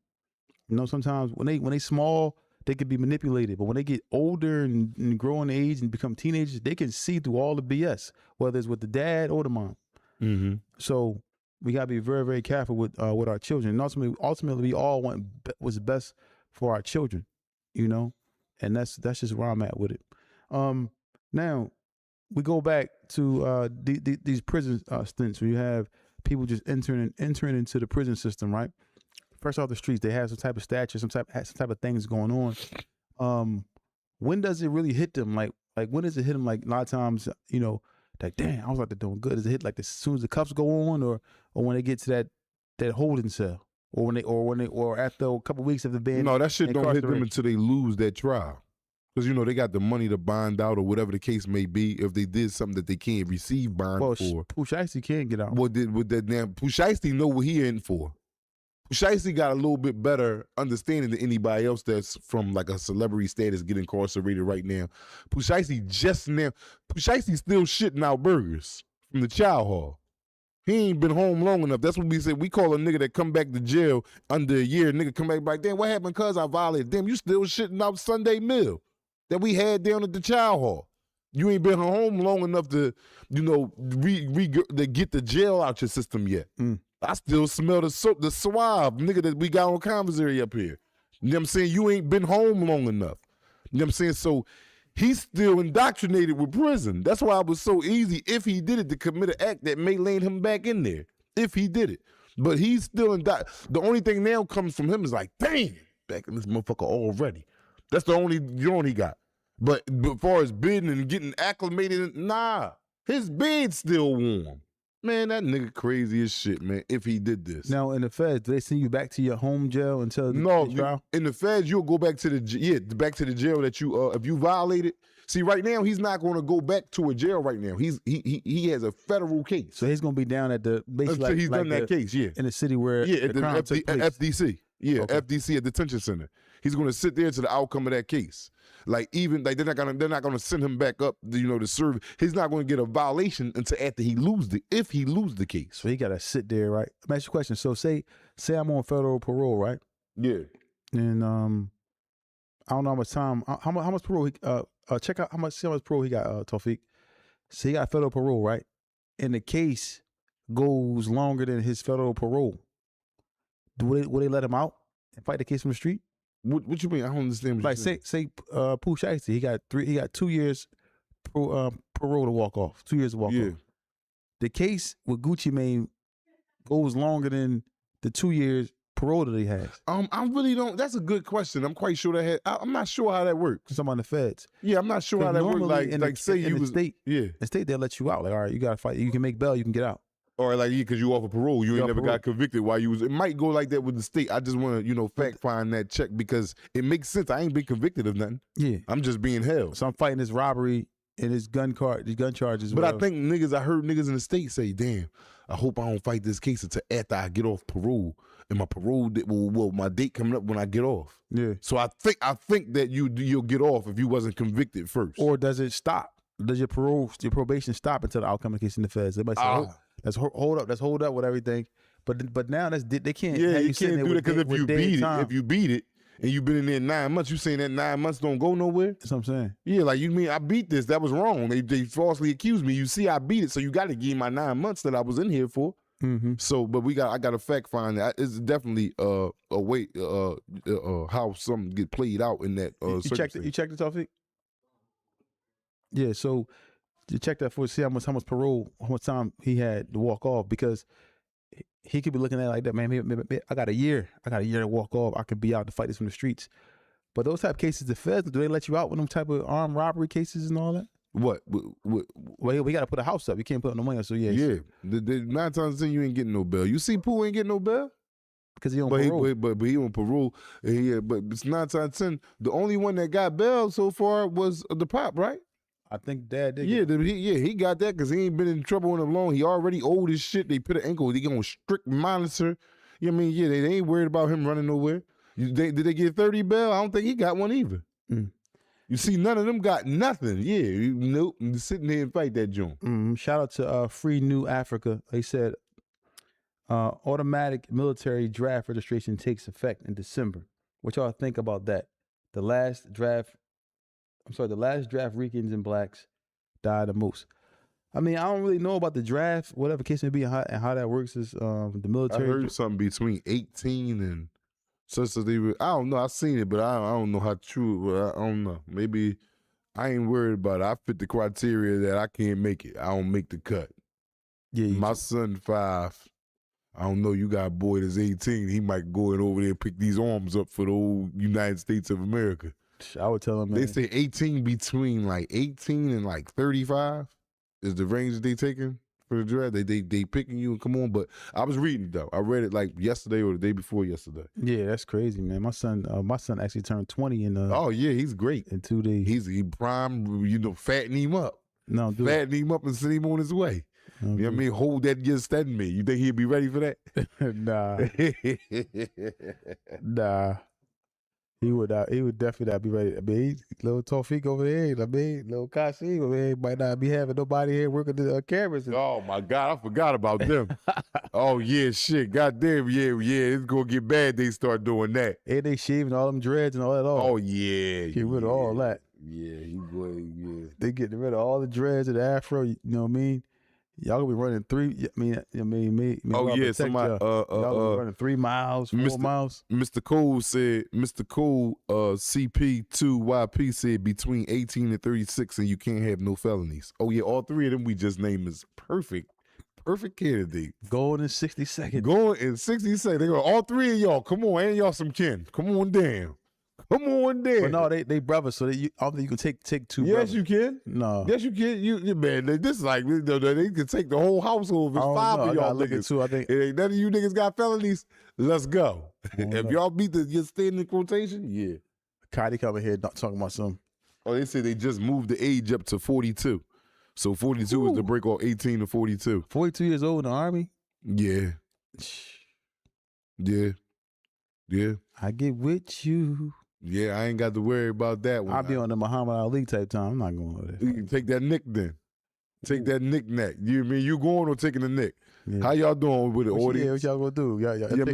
Sometimes when they small, they can be manipulated, but when they get older and grow in age and become teenagers, they can see through all the BS, whether it's with the dad or the mom. Mm-hmm. So we gotta be very, very careful with our children. And ultimately, we all want what's best for our children, and that's just where I'm at with it. Now we go back to these prison stints where you have people just entering into the prison system, right? Fresh off the streets, they have some type of stature, some type of things going on. When does it really hit them? Like when does it hit them? Like a lot of times, like, damn, I was out there doing good. Does it hit like as soon as the cuffs go on, or when they get to that holding cell? Or after a couple of weeks of the being. No, that shit don't hit them until they lose that trial. Because, they got the money to bond out or whatever the case may be if they did something that they can't receive bond for. Pooh Shiesty can't get out. Well, with that damn Pooh Shiesty know what he in for. Pooh Shiesty got a little bit better understanding than anybody else that's from like a celebrity status getting incarcerated right now. Pooh Shiesty still shitting out burgers from the chow hall. He ain't been home long enough. That's what we said. We call a nigga that come back to jail under a year. Nigga come back, damn, what happened cuz I violated? Damn, you still shitting out Sunday meal that we had down at the chow hall. You ain't been home long enough to, to get the jail out your system yet. I still smell the swab, nigga, that we got on commissary up here. You know what I'm saying? You ain't been home long enough. You know what I'm saying? So he's still indoctrinated with prison. That's why it was so easy, if he did it, to commit an act that may land him back in there, if he did it. But he's still the only thing now comes from him is like, damn, back in this motherfucker already. That's the only joint he got. But as far as bidding and getting acclimated, nah, his bed's still warm. Man, that nigga crazy as shit, man, if he did this. Now, in the feds, do they send you back to your home jail until the trial? In the feds, you'll go back to the jail that you, if you violated. See, right now, he's not going to go back to a jail right now. He has a federal case. So he's going to be down at the, basically until he's done that case, yeah. In the city where the crime took place. FDC. Yeah, okay. FDC, at detention center. He's going to sit there to the outcome of that case. They're not gonna send him back up, to serve. He's not going to get a violation until after if he lose the case. So he got to sit there, right? Let me ask you a question. So say I'm on federal parole, right? Yeah. And I don't know how much time. How much parole? Check out how much parole he got. Tawfiq. So he got federal parole, right? And the case goes longer than his federal parole. Will they let him out and fight the case from the street? What you mean? I don't understand. What say Pooh Shiesty, he got 2 years parole to walk off. 2 years to walk off. The case with Gucci Mane goes longer than the 2 years parole that he has. I really don't. That's a good question. I'm quite sure I'm not sure how that works. Some on the feds. Yeah, I'm not sure how that works. In the state they'll let you out. Like, all right, you gotta fight. You can make bail. You can get out. Or because you off of parole, you ain't never got convicted while you was. It might go like that with the state. I just want to, fact find that check because it makes sense. I ain't been convicted of nothing. Yeah, I'm just being held. So I'm fighting this robbery and his gun charges. But I think I heard niggas in the state say, "Damn, I hope I don't fight this case until after I get off parole, and my parole my date coming up when I get off." Yeah. So I think that you'll get off if you wasn't convicted first. Or does it stop? Does your probation stop until the outcome of the case in the feds? They might say, let's hold up with everything. But now they can't. Yeah, have you can't do that because if you beat it, and you've been in there 9 months, you saying that 9 months don't go nowhere? That's what I'm saying. Yeah, like you mean I beat this? That was wrong. They falsely accused me. You see, I beat it, so you got to give me my 9 months that I was in here for. Mm-hmm. So, but I got a fact find that it's definitely a way how something get played out in that. You checked it, Tawfiq? Yeah. So you check that for see how much parole, how much time he had to walk off, because he could be looking at it like that, man. Maybe I got a year to walk off. I could be out to fight this from the streets. But those type of cases, the feds, do they let you out with them type of armed robbery cases and all that? What? Well, we got to put a house up. You can't put no money up. So yeah. Yeah. The 9 times out of 10 you ain't getting no bail. You see, Pooh ain't getting no bail because he on parole. But he on parole. Yeah. But it's 9 times out of 10. The only one that got bail so far was the pop, right? I think Dad did. Yeah, he got that because he ain't been in trouble in him long. He already old as shit. They put an ankle. They gonna strict monitor. You know what I mean? Yeah, they ain't worried about him running nowhere. Did they get 30 bail? I don't think he got one either. You see, none of them got nothing. Yeah, nope. Sitting here and fight that joint. Shout out to Free New Africa. They said automatic military draft registration takes effect in December. What y'all think about that? The last draft Ricans and blacks died the most. I mean, I don't really know about the draft, whatever case may be, and how that works is the military. I heard something between 18 and such that I don't know. I seen it, but I don't know how true. I don't know. Maybe I ain't worried about it. I fit the criteria that I can't make it. I don't make the cut. Yeah, my son 5. I don't know. You got a boy that's 18. He might go in over there and pick these arms up for the old United States of America. I would tell him, man. They say 18 between like 18 and like 35 is the range that they taking for the draft. They picking you and come on. But I was reading it though. I read it like yesterday or the day before yesterday. Yeah, that's crazy, man. My son actually turned 20 in oh yeah, he's great in 2 days. He prime, fatten him up. No, dude. Fatten him up and send him on his way. You know what I mean? Hold that just stand me. You think he'd be ready for that? Nah. He would definitely not be ready. I mean, little Tawfiq over there. I mean, little Kashi over there might not be having nobody here working the cameras. Oh my God, I forgot about them. Oh yeah, shit, goddamn, yeah, it's gonna get bad. They start doing that, and they shaving all them dreads and all that. Oh yeah, get rid of all that. Yeah, they getting rid of all the dreads and the afro. You know what I mean? Y'all gonna be running 3. Oh yeah, somebody. Y'all gonna be running 3 miles, 4 miles. Mr. Cole said. Mr. Cole, CP2YP said between 18 and 36, and you can't have no felonies. Oh yeah, all 3 of them we just named is perfect candidate. Going in 60 seconds. Going in 60 seconds. They go all 3 of y'all. Come on, and y'all some kin. Come on down. Come on, there. But no, they brothers, so I don't think you can take 2 yes, brothers. You can. No. Yes, you can. You man, this is like, they can take the whole household. It's 5 of y'all niggas. Too, I think. If none of you niggas got felonies, let's go. If y'all beat your standing quotation, yeah. Kylie coming here talking about something. Oh, they say they just moved the age up to 42. So 42 is the break off 18 to 42. 42 years old in the Army? Yeah. Yeah. I get with you. Yeah, I ain't got to worry about that one. I'll be on the Muhammad Ali type time. I'm not going over there. You can take that nick then. Take that knick-knack. You mean you going or taking the nick? Yeah. How y'all doing with the audience? What y'all gonna do?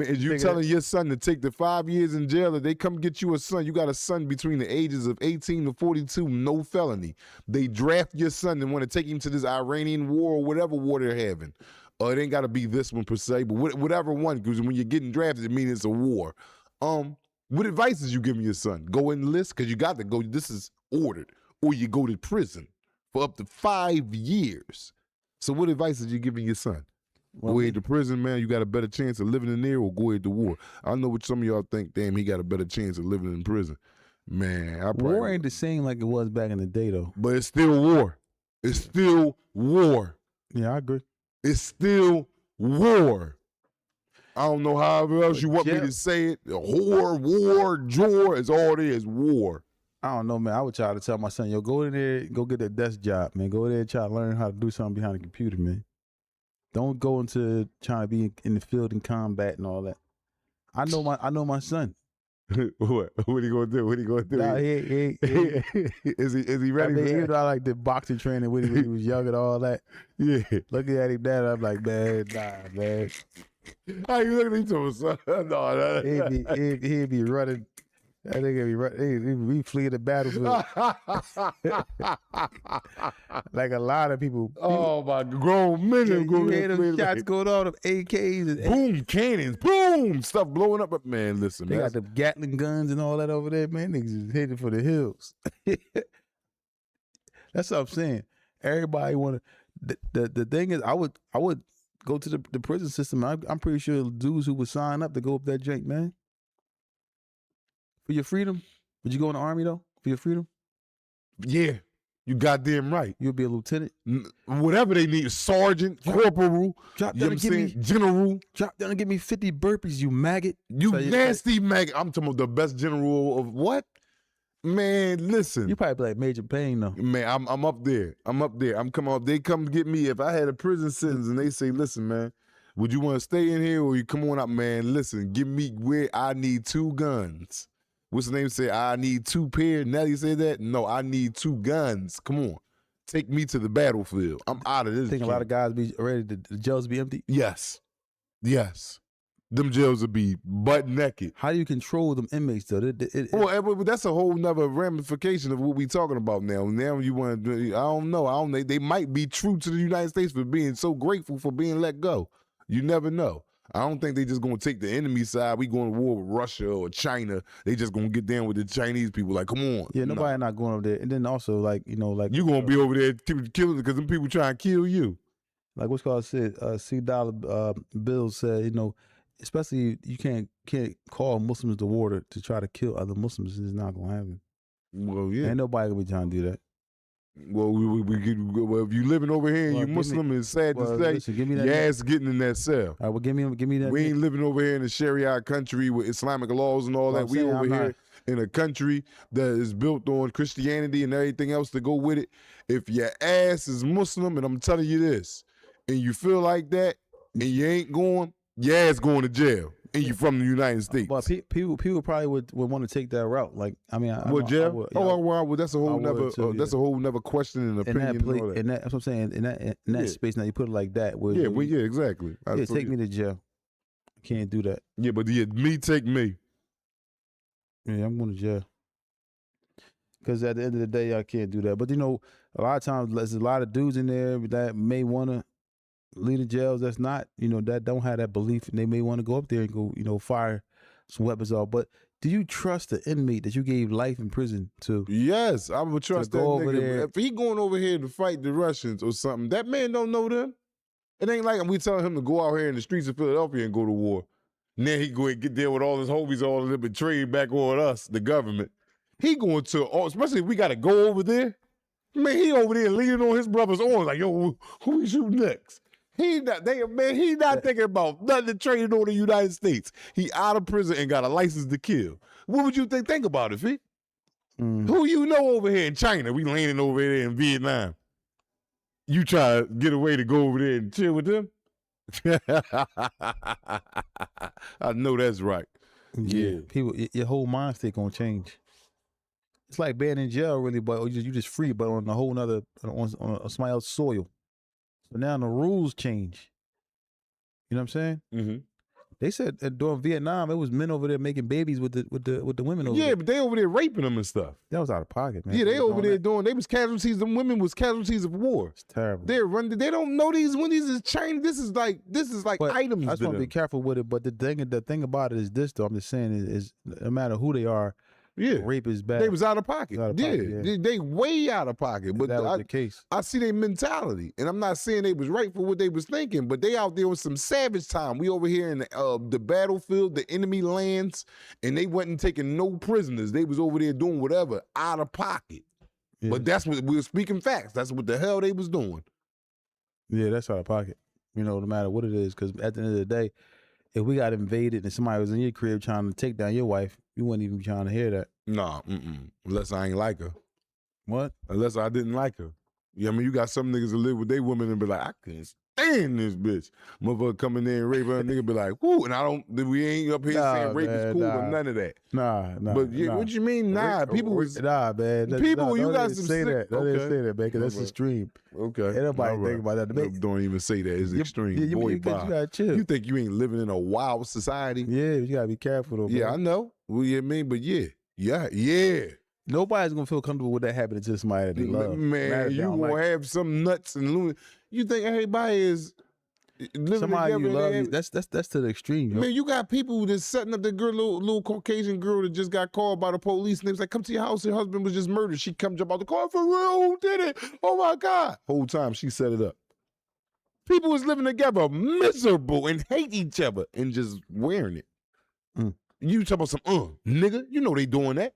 Is you telling your son to take the 5 years in jail? If they come get you a son, you got a son between the ages of 18 to 42, no felony. They draft your son and want to take him to this Iranian war or whatever war they're having. It ain't got to be this one per se, but whatever one, because when you're getting drafted, it means it's a war. What advice is you giving your son? Go enlist, because you got to go. This is ordered. Or you go to prison for up to 5 years. So what advice is you giving your son? Well, go ahead to prison, man. You got a better chance of living in there, or go ahead to war. I know what some of y'all think, damn, he got a better chance of living in prison. Man, war ain't the same like it was back in the day, though. But it's still war. It's still war. Yeah, I agree. It's still war. I don't know however else you want me to say it. War, jor is all there is war. I don't know, man. I would try to tell my son, yo, go in there, go get a desk job, man. Go in there and try to learn how to do something behind the computer, man. Don't go into trying to be in the field in combat and all that. I know my son. What he gonna do? What he gonna do? Nah, Is he ready? I mean, for even that? though I like the boxing training when he was young and all that. Yeah. Looking at him now, I'm like, man, nah, man. How you looking at him, son? No, He'd be running. I think he'd be running. He'd flee the battlefield. Like a lot of people. Oh my, grown men. You hear them shots going on, them AKs and boom, cannons, boom, stuff blowing up. But man, listen, they man. got the Gatling guns and all that over there, man. Niggas is headed for the hills. That's what I'm saying. Everybody want to. The thing is, I would go to the prison system. I'm pretty sure dudes who would sign up to go up that jank, man. For your freedom? Would you go in the army though? For your freedom? Yeah, you goddamn right. You'll be a lieutenant. Whatever they need, sergeant, corporal, drop you know down and give me general. Drop down and give me 50 burpees, you maggot. You nasty maggot. I'm talking about the best general of what? Man, listen. You probably be like Major Payne though. Man, I'm up there. I'm coming up. They come to get me. If I had a prison sentence and they say, listen, man, would you want to stay in here or you come on up, man? Listen, give me where I need 2 guns. What's the name? Say, I need 2 pairs. Nelly say that? No, I need 2 guns. Come on. Take me to the battlefield. I'm out of this. Think a lot of guys be ready to the jails be empty? Yes. Yes. Them jails will be butt naked. How do you control them inmates though? Well, that's a whole nother ramification of what we talking about now. Now you want to, I don't know. They might be true to the United States for being so grateful for being let go. You never know. I don't think they just gonna take the enemy side. We going to war with Russia or China. They just gonna get down with the Chinese people. Like, come on. Yeah, nobody not going over there. And then also, like, you know, like you gonna be over there killing because them people trying to kill you. Like what's called said, $6 bills said, you know, especially you can't call Muslims to war to try to kill other Muslims. It's not gonna happen. Well, yeah. Ain't nobody gonna be trying to do that. Well, well, if you living over here and you Muslim, it's sad to say, listen, give me that your ass getting in that cell. All right, well, give me that. We ain't living over here in a Sharia country with Islamic laws and all that. We over here in a country that is built on Christianity and everything else to go with it. If your ass is Muslim, and I'm telling you this, and you feel like that, and you ain't going, your ass going to jail. And you from the United States. But people probably would want to take that route. Like, I mean, jail? Well, that's a whole nother question and opinion. And that's what I'm saying. In that space, now you put it like that. Where, yeah, exactly. Yeah, take me to jail. Can't do that. Yeah, but take me. Yeah, I'm going to jail. Because at the end of the day, I can't do that. But you know, a lot of times there's a lot of dudes in there that may want to lead the jails that's not, you know, that don't have that belief, and they may want to go up there and go, you know, fire some weapons off. But do you trust the inmate that you gave life in prison to? Yes, I would trust that over nigga. there. If he going over here to fight the Russians or something, that man don't know them. It ain't like we telling him to go out here in the streets of Philadelphia and go to war. And then he go and get there with all his homies, all of them betrayed back on us, the government. He going to, especially if we got to go over there. Man, he over there leaning on his brother's arms like, yo, who we shoot next? He not thinking about nothing trading on the United States. He out of prison and got a license to kill. What would you think about it, Fee? Who you know over here in China? We landing over there in Vietnam. You try to get away to go over there and chill with them? I know that's right. Yeah. People, your whole mind state gonna change. It's like being in jail, really, but you just free, but on a whole nother, on somebody else's soil. So now the rules change. You know what I'm saying? Mm-hmm. They said during Vietnam, it was men over there making babies with the women over there. Yeah, but they over there raping them and stuff. That was out of pocket, man. Yeah, they over there they was casualties. The women was casualties of war. It's terrible. They don't know these when these is China. This is like but items. I just want to be careful with it. But the thing about it is this, though. I'm just saying is no matter who they are. Yeah, rape is bad. They was out of pocket. They way out of pocket. But that was the case. I see their mentality, and I'm not saying they was right for what they was thinking, but they out there with some savage time. We over here in the battlefield, the enemy lands, and they wasn't taking no prisoners. They was over there doing whatever out of pocket. Yeah. But that's what we were speaking facts. That's what the hell they was doing. Yeah, that's out of pocket. You know, no matter what it is, because at the end of the day, if we got invaded and somebody was in your crib trying to take down your wife, you wouldn't even be trying to hear that. Nah, unless I ain't like her. What? Unless I didn't like her. Yeah, I mean, you got some niggas that live with their women and be like, I couldn't stand this bitch. Motherfucker come in there and rape her, and nigga be like, whoo, and we ain't up here saying rape is cool or none of that. Nah. But yeah, what you mean, nah? People was man. People, you got some say that. Don't okay. say that, man, because that's extreme. Okay. Ain't nobody think about that. Don't even say that. It's extreme. Boy, you gotta chill. You think you ain't living in a wild society? Yeah, you gotta be careful though. Yeah, bro. I know. Well, you know what I mean? But yeah. Nobody's gonna feel comfortable with that happening to somebody that they love. Man, you gonna have some nuts and loony. You think everybody is living somebody together? You love, that's to the extreme. Yo. Man, you got people that's setting up the girl, little Caucasian girl that just got called by the police, and they was like, "Come to your house. Your husband was just murdered." She come jump out the car, for real? Who did it? Oh my God! Whole time she set it up. People was living together, miserable, and hate each other, and just wearing it. You talking about some nigga? You know they doing that.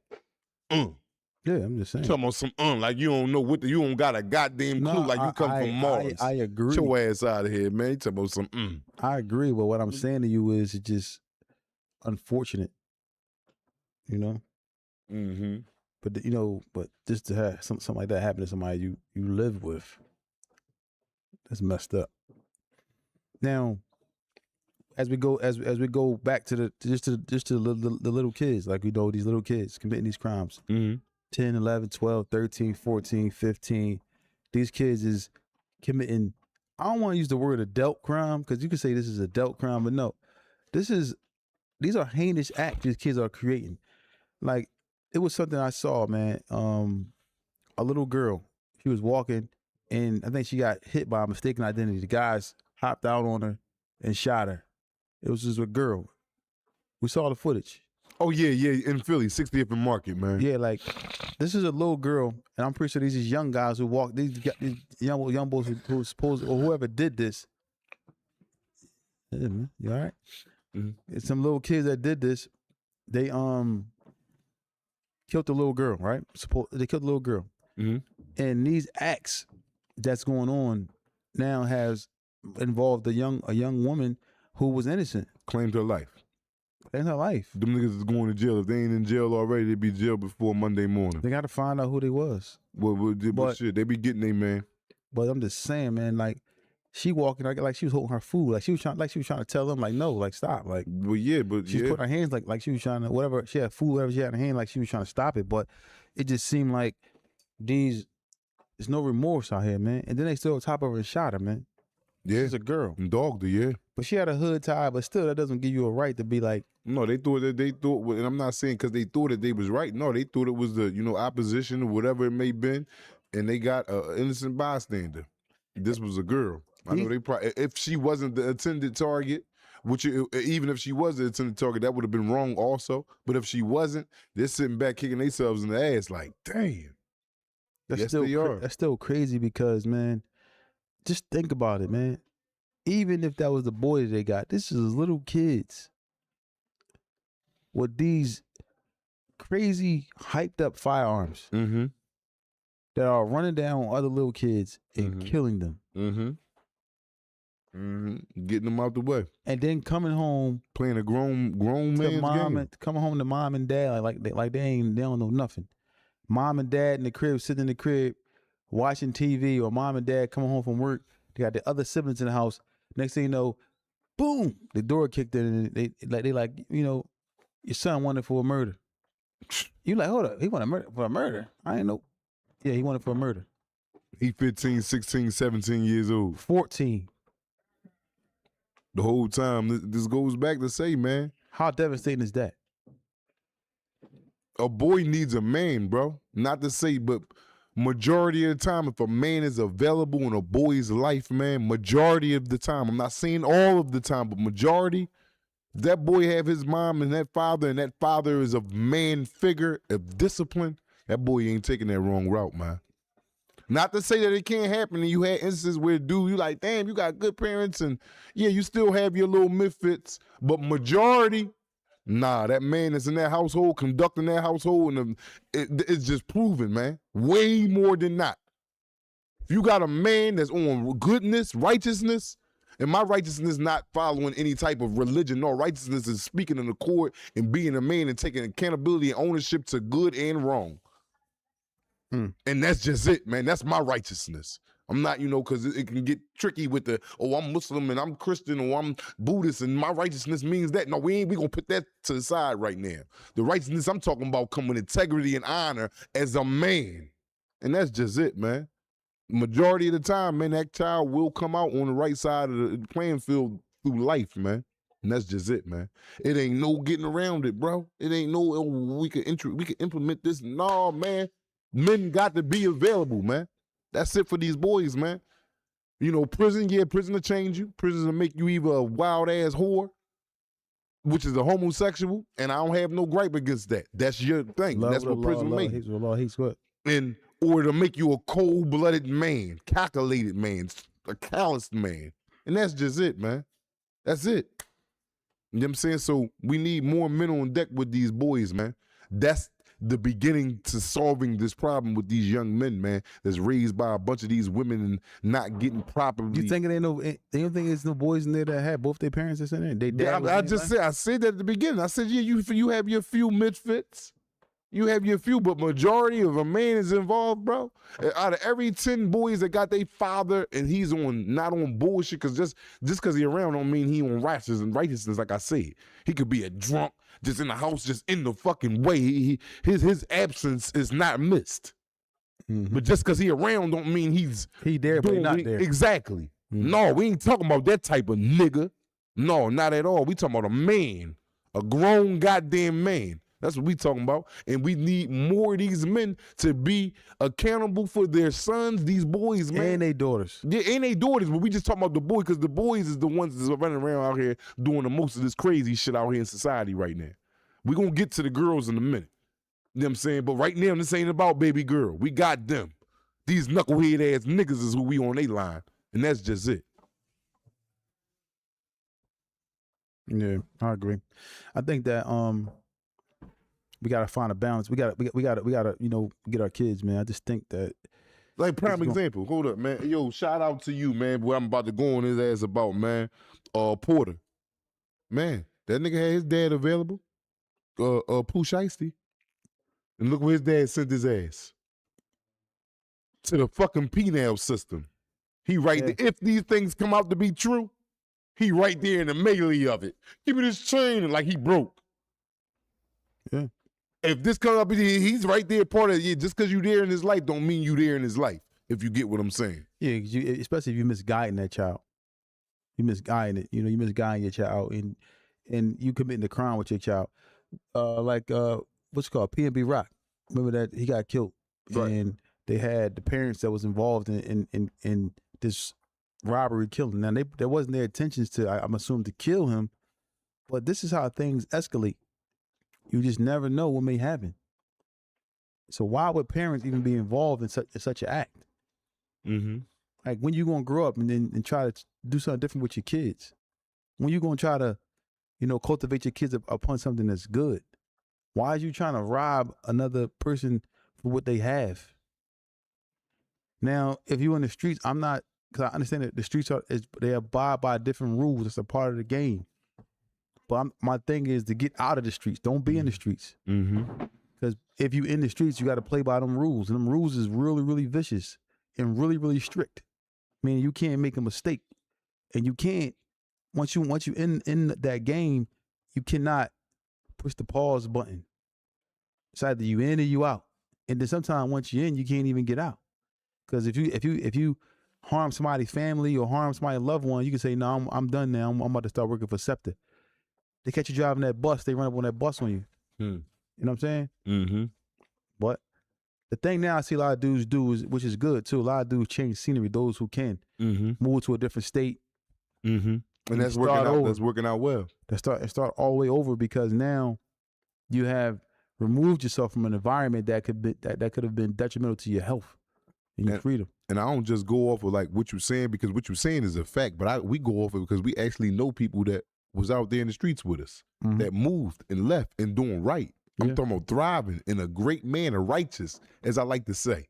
Yeah, I'm just saying. Talking about some like you don't know you don't got a goddamn clue, like you come from Mars. I agree. Get your ass out of here, man. You talking about some I agree, but what I'm saying to you is it's just unfortunate, you know. Mm-hmm. But but just to have something like that happen to somebody you live with, that's messed up. Now, as we go back to the little kids, like we know these little kids committing these crimes. 10, 11, 12, 13, 14, 15. These kids is committing, I don't want to use the word adult crime because you could say this is adult crime, but no. These are heinous acts these kids are creating. Like, it was something I saw, man. A little girl, she was walking and I think she got hit by a mistaken identity. The guys hopped out on her and shot her. It was just a girl. We saw the footage. Oh, yeah, in Philly, 60th and Market, man. Yeah, like, this is a little girl, and I'm pretty sure these young guys who walk, these young boys who supposed, or whoever did this. Yeah, man, you all right? Mm-hmm. It's some little kids that did this. They killed the little girl, right? They killed the little girl. Mm-hmm. And these acts that's going on now has involved a young woman who was innocent. Claimed her life. In her life. Them niggas is going to jail. If they ain't in jail already, they'd be in jail before Monday morning. They got to find out who they was. But shit, they be getting they man. But I'm just saying, man, like, she walking like she was holding her food. Like she was trying to tell them, like, no, like, stop. Like, well, yeah, but she was putting her hands like she was trying to, whatever, she had food, whatever she had in her hand, like she was trying to stop it. But it just seemed like there's no remorse out here, man. And then they still on top of her and shot her, man. Yeah. She's a girl. And dogged her, yeah. But she had a hood tie, but still, that doesn't give you a right to be like. No, they thought, and I'm not saying because they thought that they was right. No, they thought it was the, opposition or whatever it may have been, and they got an innocent bystander. This was a girl. I know they probably, if she wasn't the intended target, which even if she was the intended target, that would have been wrong also. But if she wasn't, they're sitting back kicking themselves in the ass like, damn. Yes, they are. That's still crazy because, man, just think about it, man. Even if that was the boy that they got, this is little kids with these crazy hyped up firearms that are running down on other little kids and killing them. Getting them out the way. And then coming home. Playing a grown man's game. Coming home to mom and dad like they don't know nothing. Mom and dad in the crib, sitting in the crib, watching TV, or mom and dad coming home from work. They got the other siblings in the house. Next thing you know, boom, the door kicked in, and they like, your son wanted for a murder. You like, hold up, he wanted for a murder? I ain't know. Yeah, he wanted for a murder. He 15, 16, 17 years old. 14. The whole time. This goes back to say, man. How devastating is that? A boy needs a man, bro. Not to say, but majority of the time, if a man is available in a boy's life, man, majority of the time, I'm not saying all of the time, but majority, that boy have his mom and that father is a man figure of discipline, that boy ain't taking that wrong route, man. Not to say that it can't happen, and you had instances where, dude, you like, damn, you got good parents, and yeah, you still have your little misfits, but majority, nah, that man that's in that household, conducting that household, and it's just proven, man. Way more than not. If you got a man that's on goodness, righteousness, And my righteousness is not following any type of religion. No, righteousness is speaking in the court and being a man and taking accountability and ownership to good and wrong. And that's just it, man. That's my righteousness. I'm not, because it can get tricky with I'm Muslim and I'm Christian or I'm Buddhist and my righteousness means that. No, we gonna put that to the side right now. The righteousness I'm talking about come with integrity and honor as a man. And that's just it, man. Majority of the time, man, that child will come out on the right side of the playing field through life, man. And that's just it, man. It ain't no getting around it, bro. It ain't no, we can implement this. No, man. Men got to be available, man. That's it for these boys, man. Prison will change you. Prison will make you either a wild-ass whore, which is a homosexual, and I don't have no gripe against that. That's your thing. That's what prison makes. Law hates what? Or to make you a cold-blooded man, calculated man, a calloused man. And that's just it, man. That's it. You know what I'm saying? So we need more men on deck with these boys, man. That's the beginning to solving this problem with these young men, man, that's raised by a bunch of these women and not getting properly. You think they don't think there's no boys in there that had both their parents that's in there? I said that at the beginning. I said, yeah, you have your few misfits. You have your few, but majority of a man is involved, bro. Out of every 10 boys that got their father and he's not on bullshit, because just because he around don't mean he on righteousness, like I said. He could be a drunk, just in the house, just in the fucking way. His absence is not missed. But just because he around don't mean he there, but he not there. Exactly. No, we ain't talking about that type of nigga. No, not at all. We talking about a man, a grown goddamn man. That's what we talking about. And we need more of these men to be accountable for their sons, these boys, man. And their daughters. Yeah, and their daughters. But we just talking about the boys, because the boys is the ones that's running around out here doing the most of this crazy shit out here in society right now. We're going to get to the girls in a minute. You know what I'm saying? But right now, this ain't about baby girl. We got them. These knucklehead ass niggas is who we on they line. And that's just it. Yeah, I agree. I think that we gotta find a balance. We gotta get our kids, man. I just think that, like, prime example. Hold up, man. Yo, shout out to you, man. What I'm about to go on his ass about, man. Porter, man, that nigga had his dad available. Pooh Shiesty, and look where his dad sent his ass, to the fucking penal system. He there. If these things come out to be true, he right there in the melee of it. Give me this chain, and like he broke. Yeah. If this comes up, he's right there part of it. Just because you there in his life don't mean you there in his life, if you get what I'm saying. Yeah, especially if you misguiding that child. You misguiding it. You misguiding your child, and you committing the crime with your child. What's it called? P&B Rock. Remember that he got killed. Right. And they had the parents that was involved in this robbery killing. Now, there wasn't their intentions to, I'm assuming, to kill him, but this is how things escalate. You just never know what may happen. So why would parents even be involved in such an act? Like, when you gonna grow up and try to do something different with your kids? When you gonna try to, cultivate your kids upon something that's good? Why are you trying to rob another person for what they have? Now, if you're in the streets, because I understand that the streets they abide by different rules. It's a part of the game. But my thing is to get out of the streets. Don't be in the streets. Because if you in the streets, you got to play by them rules. And them rules is really, really vicious and really, really strict. Meaning you can't make a mistake. And you can't, once you in that game, you cannot push the pause button. It's either you in or you out. And then sometimes once you're in, you can't even get out. Because if you harm somebody's family or harm somebody's loved one, you can say, no, I'm done now. I'm about to start working for SEPTA. They catch you driving that bus, they run up on that bus on you. You know what I'm saying? But the thing now I see a lot of dudes do, which is good too, a lot of dudes change scenery, those who can. Move to a different state. And that's working out. That's working out well. Start all the way over, because now you have removed yourself from an environment that could have been detrimental to your health and your freedom. And I don't just go off of like what you're saying, because what you're saying is a fact, but we go off of it because we actually know people that was out there in the streets with us, that moved and left and doing right. I'm talking about thriving in a great manner, righteous, as I like to say.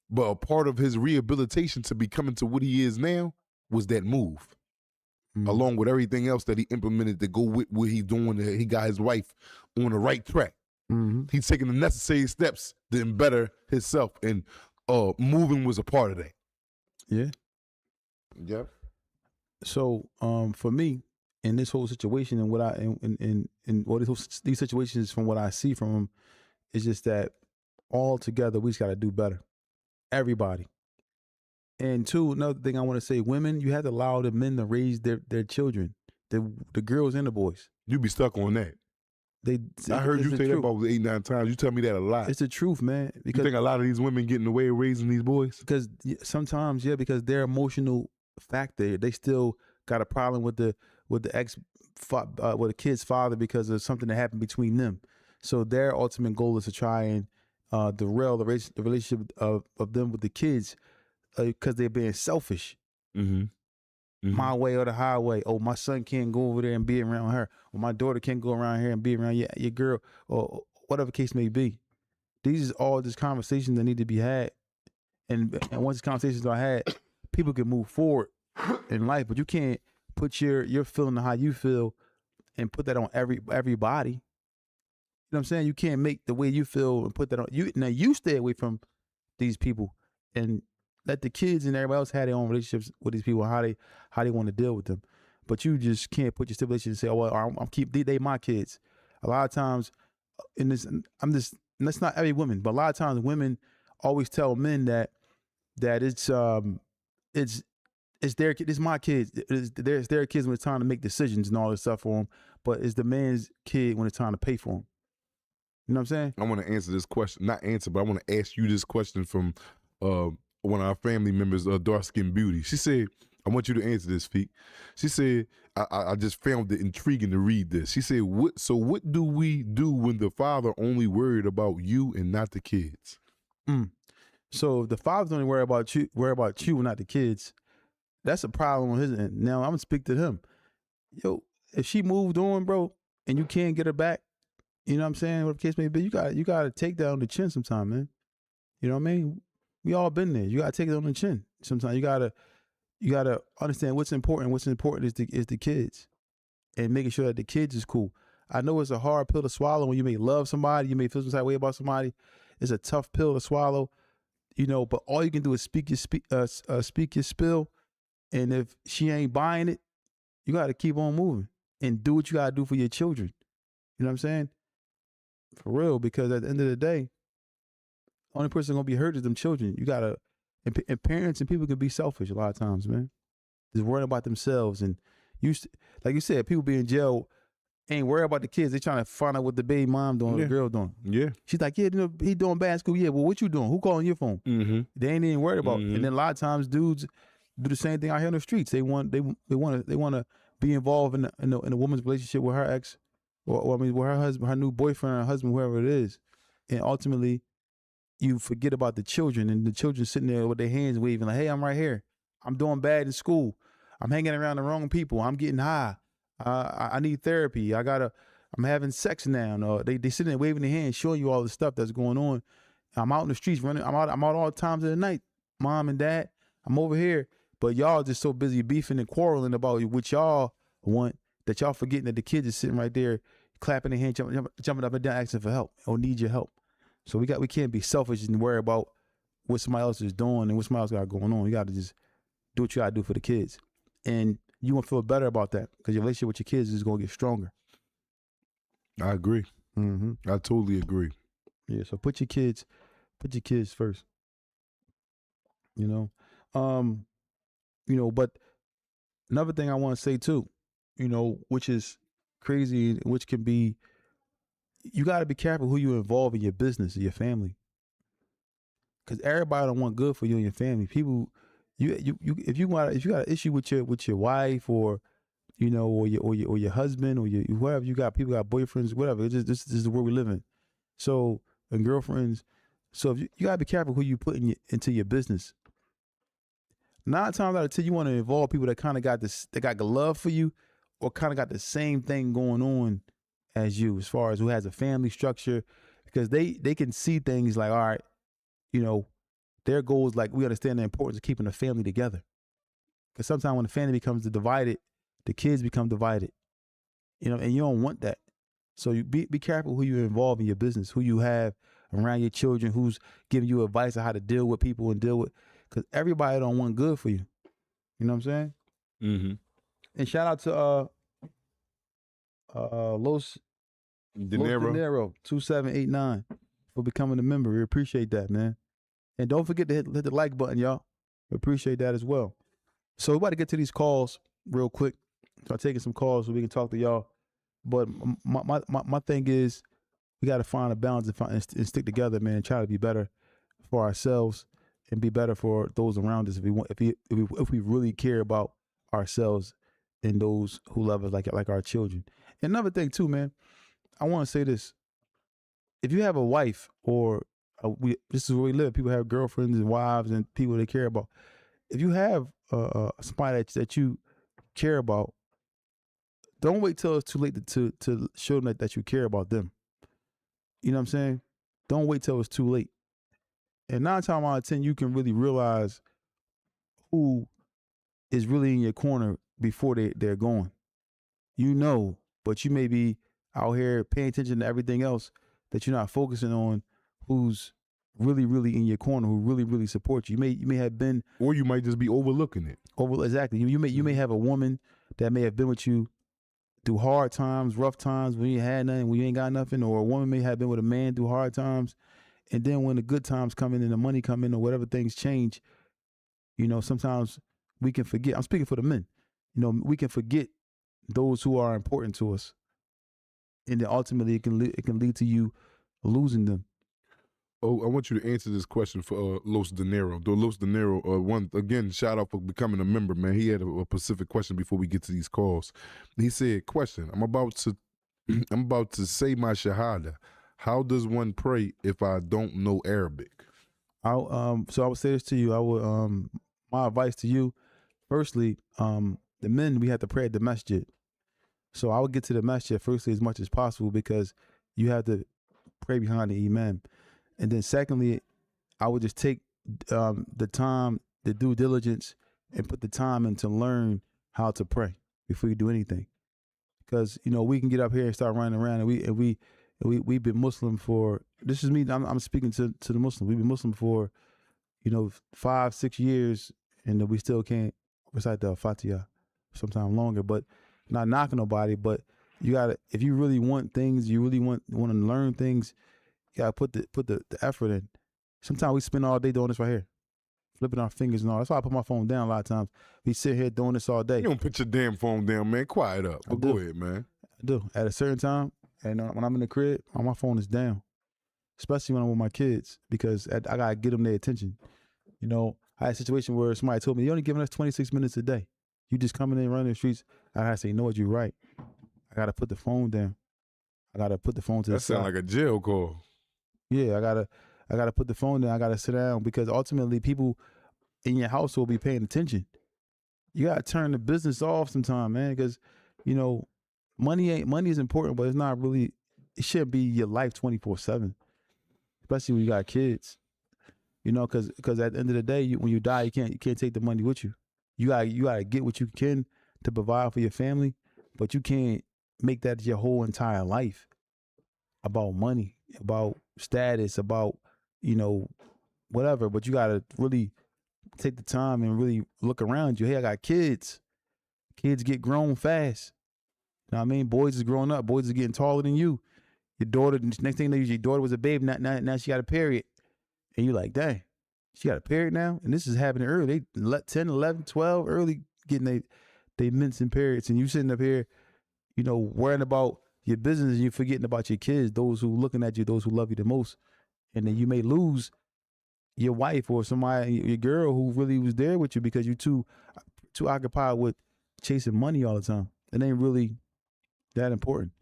But a part of his rehabilitation to becoming to what he is now was that move. along with everything else that he implemented to go with what he's doing. He got his wife on the right track. He's taking the necessary steps to better himself, and moving was a part of that. Yeah. Yep. So for me, in this whole situation and what I in all these situations, from what I see from him, it's just that all together we just got to do better, everybody. And two, another thing I want to say, women, you have to allow the men to raise their children, the girls and the boys. You be stuck on that. I heard you say that about 8-9 times. You tell me that a lot. It's the truth, man. Because you think a lot of these women get in the way of raising these boys? Because sometimes, yeah, because their emotional factor, they still got a problem with the with the kid's father because of something that happened between them. So their ultimate goal is to try and derail the relationship of them with the kids because they're being selfish. My way or the highway. Oh, my son can't go over there and be around her. Or my daughter can't go around here and be around your girl, or whatever case may be. These are all just conversations that need to be had. And once these conversations are had, people can move forward in life. But you can't put your feeling on how you feel and put that on everybody. You know what I'm saying? You can't make the way you feel and put that on you. Now you stay away from these people and let the kids and everybody else have their own relationships with these people, how they want to deal with them. But you just can't put your stipulations and say, "Oh, well, I'm they my kids." A lot of times, in this, that's not every woman, but a lot of times women always tell men that it's their kid, it's my kids, it's their kids when it's time to make decisions and all this stuff for them. But it's the man's kid when it's time to pay for them. You know what I'm saying? I want to answer this question, not answer, but I want to ask you this question from one of our family members, Dark Skin Beauty. She said, I want you to answer this, Feek. She said, I just found it intriguing to read this. She said, what do we do when the father only worried about you and not the kids? So if the father's only worried about you and not the kids, that's a problem on his end. Now I'm gonna speak to him. Yo, if she moved on, bro, and you can't get her back, you know what I'm saying? Whatever the case may be, you gotta take that on the chin sometime, man. You know what I mean? We all been there. You gotta take it on the chin. Sometimes you gotta understand what's important. What's important is the kids, and making sure that the kids is cool. I know it's a hard pill to swallow when you may love somebody, you may feel some type of way about somebody. It's a tough pill to swallow, you know. But all you can do is speak your spill, and if she ain't buying it, you gotta keep on moving and do what you gotta do for your children. You know what I'm saying? For real, because at the end of the day, the only person gonna be hurt is them children. You gotta, and parents and people can be selfish a lot of times, man. Just worrying about themselves, and like you said, people be in jail ain't worried about the kids. They trying to find out what the baby mom doing, or the girl doing. Yeah, she's like, yeah, you know, he doing bad in school. Yeah, well, what you doing? Who calling your phone? They ain't even worried about. And then a lot of times, dudes do the same thing out here on the streets. They want to be involved in a woman's relationship with her ex, or I mean, with her husband, her new boyfriend, or husband, whoever it is, and ultimately, you forget about the children, and the children sitting there with their hands waving like, hey, I'm right here. I'm doing bad in school. I'm hanging around the wrong people. I'm getting high. I need therapy. I'm having sex now. No, they sitting there waving their hands, showing you all the stuff that's going on. I'm out in the streets running. I'm out all times of the night. Mom and dad, I'm over here. But y'all just so busy beefing and quarreling about what y'all want that y'all forgetting that the kids is sitting right there, clapping their hands, jumping up and down, asking for help or need your help. So we can't be selfish and worry about what somebody else is doing and what somebody else got going on. You got to just do what you got to do for the kids, and you won't feel better about that because your relationship with your kids is going to get stronger. I agree. I totally agree. Yeah. So put your kids first. You know. But another thing I want to say too, which is crazy, which can be. You got to be careful who you involve in your business or your family, because everybody don't want good for you and your family. People, if you got an issue with your wife or your husband or whoever you got, people got boyfriends, whatever. This is the world we live in. So and girlfriends. So if you got to be careful who you put into your business. 9 times out of 10, you want to involve people that kind of got that got love for you, or kind of got the same thing going on as you, as far as who has a family structure, because they can see things like, all right, their goal is like, we understand the importance of keeping a family together. Because sometimes when the family becomes divided, the kids become divided. You know, and you don't want that. So you be careful who you involve in your business, who you have around your children, who's giving you advice on how to deal with people and deal with, because everybody don't want good for you. You know what I'm saying? Mm-hmm. And shout out to Los Dinero 2789 for becoming a member. We appreciate that, man. And don't forget to hit the like button, y'all. We appreciate that as well. So we're about to get to these calls real quick. Start taking some calls so we can talk to y'all. But my thing is, we got to find a balance and stick together, man, and try to be better for ourselves and be better for those around us if we really care about ourselves and those who love us like our children. And another thing too, man, I want to say this. If you have a wife or this is where we live, people have girlfriends and wives and people they care about. If you have somebody that you care about, don't wait till it's too late to show them that you care about them. You know what I'm saying? Don't wait till it's too late. And 9 times out of 10, you can really realize who is really in your corner before they're gone. You know, but you may be out here paying attention to everything else that you're not focusing on who's really, really in your corner, who really, really supports you. You may have been, or you might just be overlooking it. Exactly. You may have a woman that may have been with you through hard times, rough times, when you had nothing, when you ain't got nothing, or a woman may have been with a man through hard times, and then when the good times come in and the money come in or whatever things change, you know, sometimes we can forget. I'm speaking for the men. You know, we can forget those who are important to us, and then ultimately it can lead to you losing them. Oh, I want you to answer this question for Los Dinero. Los Dinero, one again, shout out for becoming a member, man. He had a specific question before we get to these calls. He said, "Question: I'm about to say my shahada. How does one pray if I don't know Arabic?" So I would say this to you. I would my advice to you, firstly, the men, we have to pray at the masjid. So I would get to the masjid firstly as much as possible because you have to pray behind the imam. And then secondly, I would just take the time, the due diligence, and put the time in to learn how to pray before you do anything. Because, you know, we can get up here and start running around and we've been Muslim for, this is me, I'm speaking to the Muslim. We've been Muslim for, you know, 5-6 years, and we still can't recite the Fatiha, sometime longer, but not knocking nobody, but you gotta, if you really want things, you really want to learn things, you gotta put the effort in. Sometimes we spend all day doing this right here, flipping our fingers and all. That's why I put my phone down a lot of times. We sit here doing this all day. You don't put your damn phone down, man. Quiet up. But go ahead, man. I do. At a certain time, and when I'm in the crib, my phone is down, especially when I'm with my kids, because I gotta get them their attention. You know, I had a situation where somebody told me, "You're only giving us 26 minutes a day. You just coming in, running the streets." I had to say, "You know what, you're right. I gotta put the phone down. I gotta put the phone to the side." That sounds like a jail call. Yeah, I gotta put the phone down. I gotta sit down, because ultimately people in your household will be paying attention. You gotta turn the business off sometime, man, because, you know, money is important, but it's not really, it shouldn't be your life 24/7, especially when you got kids. You know, because at the end of the day, when you die, you can't take the money with you. You gotta get what you can to provide for your family, but you can't make that your whole entire life about money, about status, about, you know, whatever. But you gotta really take the time and really look around you. Hey, I got kids. Kids get grown fast. You know what I mean? Boys is growing up. Boys is getting taller than you. Your daughter, next thing you know, your daughter was a baby. Now she got a period. And you're like, dang, she got a period now? And this is happening early. They 10, 11, 12, early getting they mincing periods. And you sitting up here, you know, worrying about your business, and you're forgetting about your kids, those who looking at you, those who love you the most. And then you may lose your wife or somebody, your girl who really was there with you, because you're too occupied with chasing money all the time. It ain't really that important.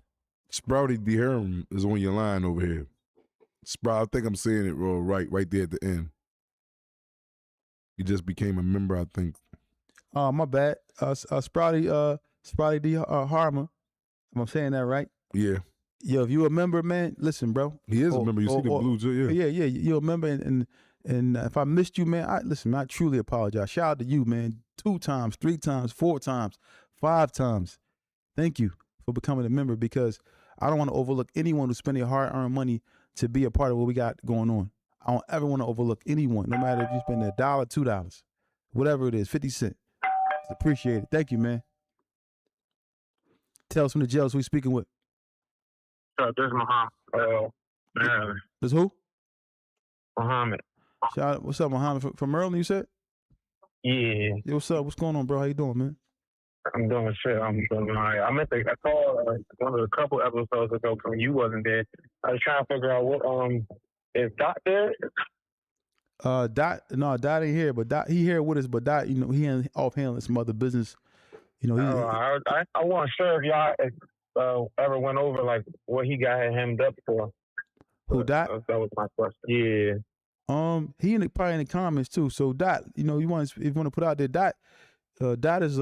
Sprouty DeHerm is on your line over here. Sprout, I think I'm saying it right there at the end. You just became a member, I think. My bad. Sprouty D Harmer. Am I saying that right? Yeah. Yo, if you a member, man, listen, bro. He is a member. You see the blue, yeah. Yeah. You're a member, and if I missed you, man, I truly apologize. Shout out to you, man. 2 times, 3 times, 4 times, 5 times. Thank you for becoming a member, because I don't want to overlook anyone who's spending hard-earned money to be a part of what we got going on. I don't ever want to overlook anyone, no matter if you spend $1, $2, whatever it is, 50 cents. It's appreciated. Thank you, man. Tell us from the jails who we speaking with. This is Muhammad. This who? Muhammad. What's up, Muhammad? From Maryland, you said? Yeah. Yo, what's up? What's going on, bro? How you doing, man? I'm doing shit. I'm doing all right. I called one of the couple episodes ago when you wasn't there. I was trying to figure out what is Dot there? Dot ain't here, but Dot, he here with us, but Dot, you know, he off handling some other business. You know, I wasn't sure if y'all ever went over like what he got hemmed up for. Who, Dot? That was my question. Yeah. He probably in the comments too. So Dot, you know, if you want to put out there, Dot is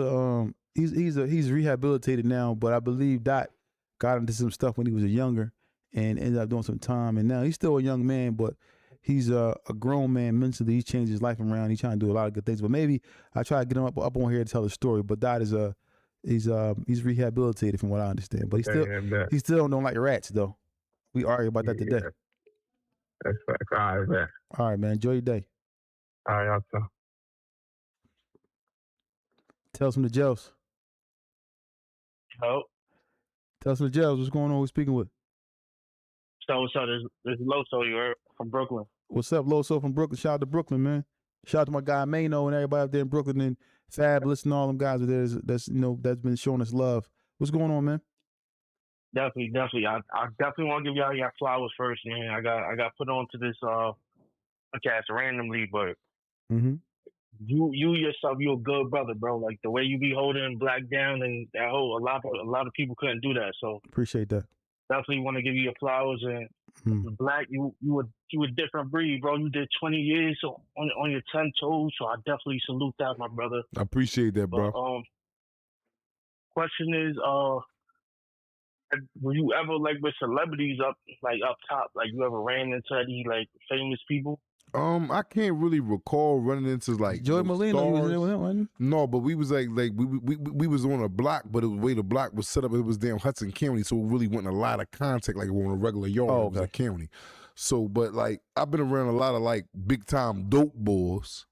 he's rehabilitated now, but I believe Dot got into some stuff when he was younger and ended up doing some time, and now he's still a young man, but he's a grown man mentally. He's changed his life around. He's trying to do a lot of good things. But maybe I try to get him up on here to tell the story. But Dot is he's rehabilitated from what I understand. But he still don't like rats though. We argued about that today. That's all right, man. All right, man. Enjoy your day. All right, y'all too. Tell us from the jails. Hello. Tell us from the jails. What's going on? Who's speaking with? So this is Loso. You're from Brooklyn. What's up, Loso from Brooklyn? Shout out to Brooklyn, man. Shout out to my guy Mano and everybody out there in Brooklyn and Fabulous and all them guys out there that's been showing us love. What's going on, man? Definitely. I definitely want to give y'all your flowers first, man. I got put onto this podcast randomly, but you yourself, you're a good brother, bro. Like the way you be holding Black down and that whole a lot of people couldn't do that. So appreciate that. Definitely want to give you your flowers. And Black, you a different breed, bro. You did 20 years on your 10 toes, so I definitely salute that, my brother. I appreciate that, bro. But, question is, were you ever like with celebrities up top? Like you ever ran into any like famous people? I can't really recall running into like Joey Molina. You was there with him, wasn't you? No, but we was like we was on a block, but the way the block was set up, it was damn Hudson County, so it really wasn't a lot of contact like on a regular yard. Oh, okay. It was a county. So, but like I've been around a lot of like big time dope boys,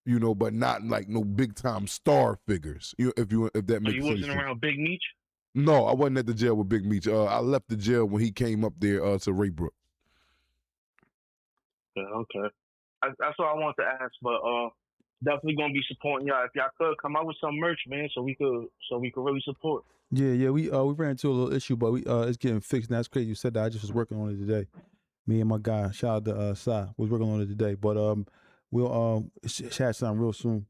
you know, but not like no big time star figures. If that makes sense. You wasn't around Big Meech? No, I wasn't at the jail with Big Meech. I left the jail when he came up there to Raybrook. Yeah, okay. That's what I want to ask, but definitely gonna be supporting y'all. If y'all could come out with some merch, man, so we could really support. Yeah, we ran into a little issue, but it's getting fixed. And that's crazy you said that. I just was working on it today. Me and my guy, shout out to Sai, was working on it today. But we'll chat something real soon.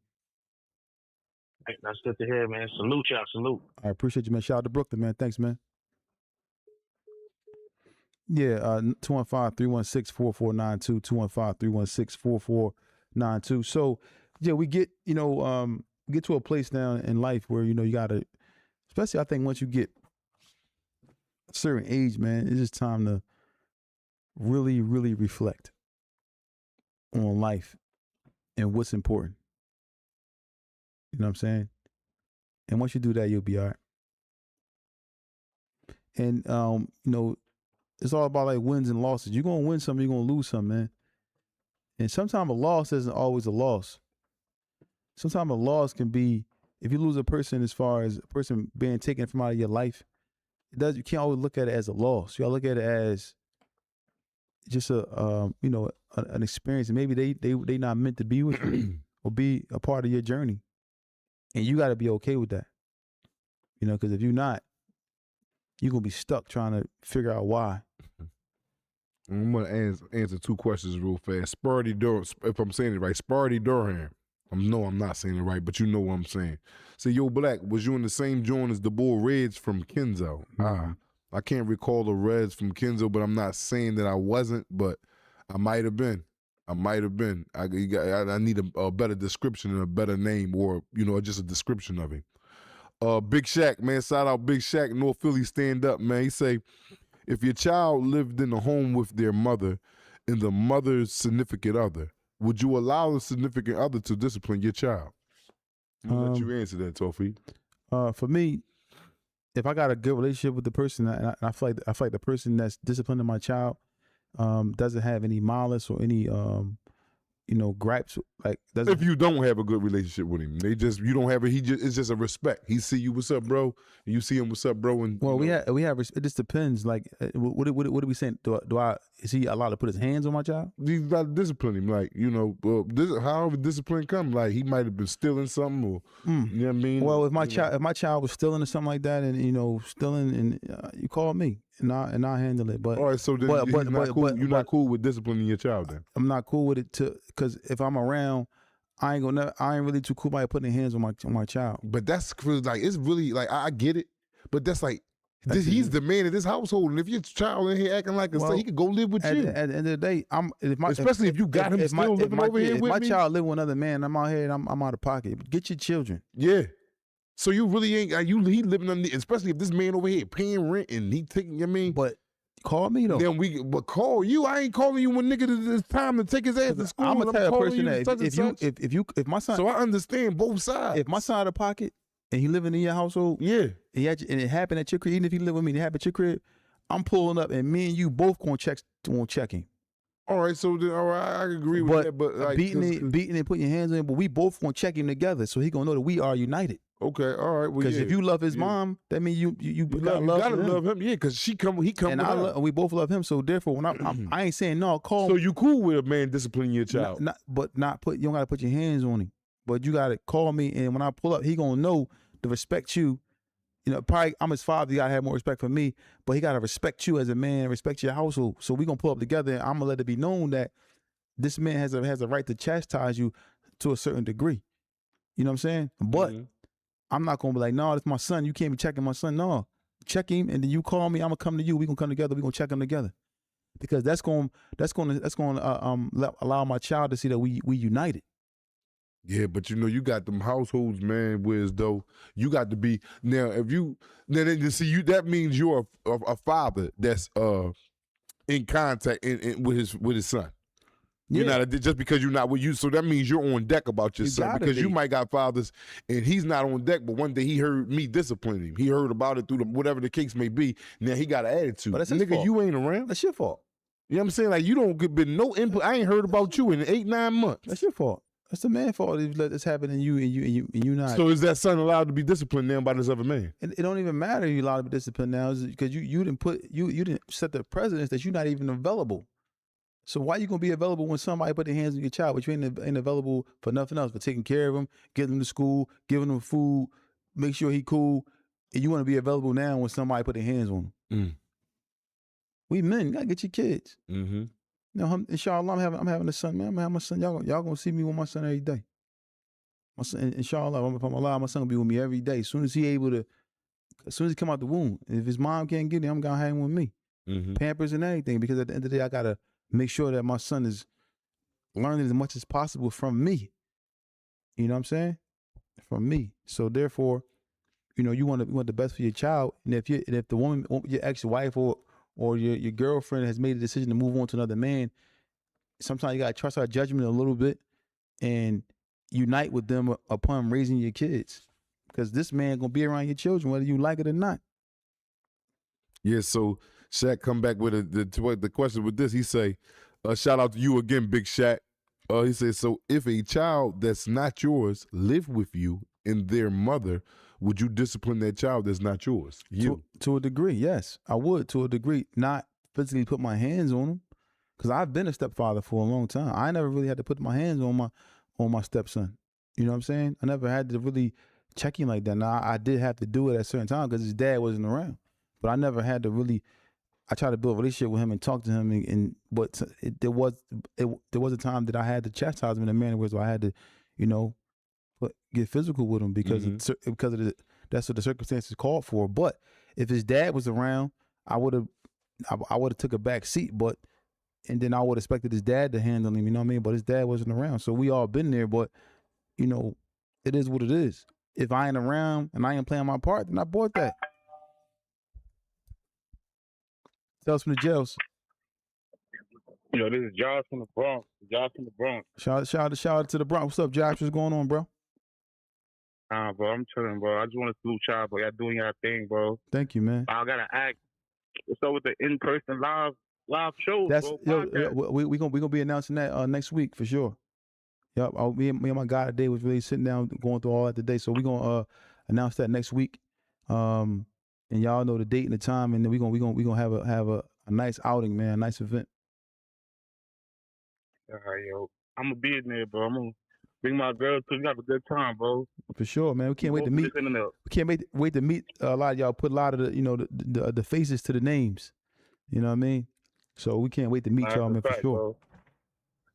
Hey, that's good to hear, man. Salute y'all, salute. I appreciate you, man. Shout out to Brooklyn, man. Thanks, man. Yeah, 215-316-4492, 215-316-4492. So, yeah, we get, get to a place now in life where, you gotta, especially I think once you get a certain age, man, it's just time to really, really reflect on life and what's important. You know what I'm saying? And once you do that, you'll be all right. And, it's all about like wins and losses. You're going to win something, you're going to lose something, man. And sometimes a loss isn't always a loss. Sometimes a loss can be, if you lose a person as far as a person being taken from out of your life, you can't always look at it as a loss. You got to look at it as just an experience. And maybe they not meant to be with you or be a part of your journey. And you got to be okay with that. Because if you're not, you're going to be stuck trying to figure out why. I'm going to answer 2 questions real fast. Sparty Durham, if I'm saying it right, Sparty Durham. I'm not saying it right, but you know what I'm saying. Say, yo, Black, was you in the same joint as the boy Reds from Kenzo? I can't recall the Reds from Kenzo, but I'm not saying that I wasn't, but I might have been. I need a better description and a better name, or, just a description of him. Big Shaq, man, shout out Big Shaq, North Philly, stand up, man. He say, if your child lived in a home with their mother and the mother's significant other, would you allow the significant other to discipline your child? I'll let you answer that, Tofi. For me, if I got a good relationship with the person, and I feel like the person that's disciplining my child doesn't have any malice or any gripes. Like, if you don't have a good relationship with him, you don't have it. It's just a respect. He see you, what's up, bro, and you see him, what's up, bro. And we have it just depends. Like, what are we saying? Is he allowed to put his hands on my child? He's got to discipline him, like, however discipline come. Like, he might have been stealing something, or you know what I mean. Well, if my child was stealing or something like that, and stealing, and you call me, and I handle it. But all right, so then you're not cool with disciplining your child. Then I'm not cool with it because if I'm around, I ain't really too cool by putting hands on my child. But that's like, it's really like, I get it, but that's like, he's the man of this household, and if your child in here acting like he could go live with you. At the end of the day, if you got him still living over here with me. If my child live with another man, I'm out here and I'm out of pocket. Get your children. Yeah. So you really ain't he living under, especially if this man over here paying rent and he taking, But call me though. But call you. I ain't calling you when nigga it's time to take his ass to school. I'm gonna tell a person that if my son. So I understand both sides. If my son out of pocket and he living in your household, yeah, and it happened at your crib, even if he live with me, and it happened at your crib, I'm pulling up and me and you both gonna check him. All right, so then, all right, I agree with that. But like, beating and putting your hands on him, but we both gonna check him together, so he gonna know that we are united. Okay, all right. Because if you love his mom, that means you gotta love him. Yeah, because he come. And we both love him. So therefore, when I ain't saying no, call. So you cool with a man disciplining your child? You don't gotta put your hands on him, but you gotta call me. And when I pull up, he gonna know to respect you. Probably I'm his father. You gotta have more respect for me, but he gotta respect you as a man, respect your household. So we gonna pull up together, and I'm gonna let it be known that this man has a right to chastise you to a certain degree. You know what I'm saying? But I'm not gonna be like, no, that's my son. You can't be checking my son. No, check him, and then you call me. I'm gonna come to you. We gonna come together. We gonna check him together, because that's gonna allow my child to see that we united. Yeah, but you got them households, man. Whereas though you got to be now. If you then see you, that means you're a father that's in contact with his son. You're not just because you're not with you, so that means you're on deck about your son. Because you might got fathers and he's not on deck, but one day he heard me discipline him. He heard about it through whatever the case may be. Now he got an attitude. But that's his fault. You ain't around. That's your fault. You know what I'm saying? Like, you don't get no input. I ain't heard about you in 8-9 months. That's your fault. That's the man's fault if you let this happen and you not. So is that son allowed to be disciplined now by this other man? It don't even matter if you're allowed to be disciplined now, because you didn't set the precedence that you're not even available. So why you gonna be available when somebody put their hands on your child, but you ain't available for nothing else, for taking care of him, getting him to school, giving him food, make sure he cool, and you want to be available now when somebody put their hands on him? We men, you gotta get your kids. Inshallah, I'm having a son, man. I'm having my son. Y'all gonna see me with my son every day. My son, inshallah, if I'm alive, my son gonna be with me every day. As soon as he come out the womb, if his mom can't get him, I'm gonna have him with me. Pampers and everything, because at the end of the day, I gotta make sure that my son is learning as much as possible from me. You know what I'm saying? From me. So therefore, you want the best for your child. And if the woman, your ex-wife or your girlfriend has made a decision to move on to another man, sometimes you gotta trust our judgment a little bit and unite with them upon raising your kids. Because this man gonna be around your children whether you like it or not. Yeah, so Shaq come back with the question with this. He say, shout out to you again, Big Shaq. He says, so if a child that's not yours live with you and their mother, would you discipline that child that's not yours? To a degree, yes, I would. To a degree, not physically put my hands on them, because I've been a stepfather for a long time. I never really had to put my hands on my stepson. You know what I'm saying? I never had to really check him like that. Now I did have to do it at a certain time because his dad wasn't around, but I never had to really. I tried to build a relationship with him and talk to him, but there was a time that I had to chastise him in a manner where I had to, get physical with him because that's what the circumstances called for. But if his dad was around, I would have took a back seat, and then I would have expected his dad to handle him. You know what I mean? But his dad wasn't around, so we all been there. But it is what it is. If I ain't around and I ain't playing my part, then I bought that. Tell us from the jails. This is Josh from the Bronx. Shout out to the Bronx. What's up, Josh? What's going on, bro? Bro, I'm chilling, bro. I just want to salute y'all, bro. Y'all doing y'all thing, bro. Thank you, man. I gotta ask. What's up with the in-person live shows, That's bro? we gonna be announcing that next week for sure. Yep, me and my guy today was really sitting down going through all that today. So we gonna announce that next week, and y'all know the date and the time, and then we gonna have a nice outing, man, a nice event. All right, yo, I'm gonna be in there, bro. I'm gonna bring my girl too. We have a good time, bro. For sure, man. We can't wait to meet. We can't wait to meet a lot of y'all. Put a lot of the faces to the names. You know what I mean? So we can't wait to meet y'all, man, for sure. Bro.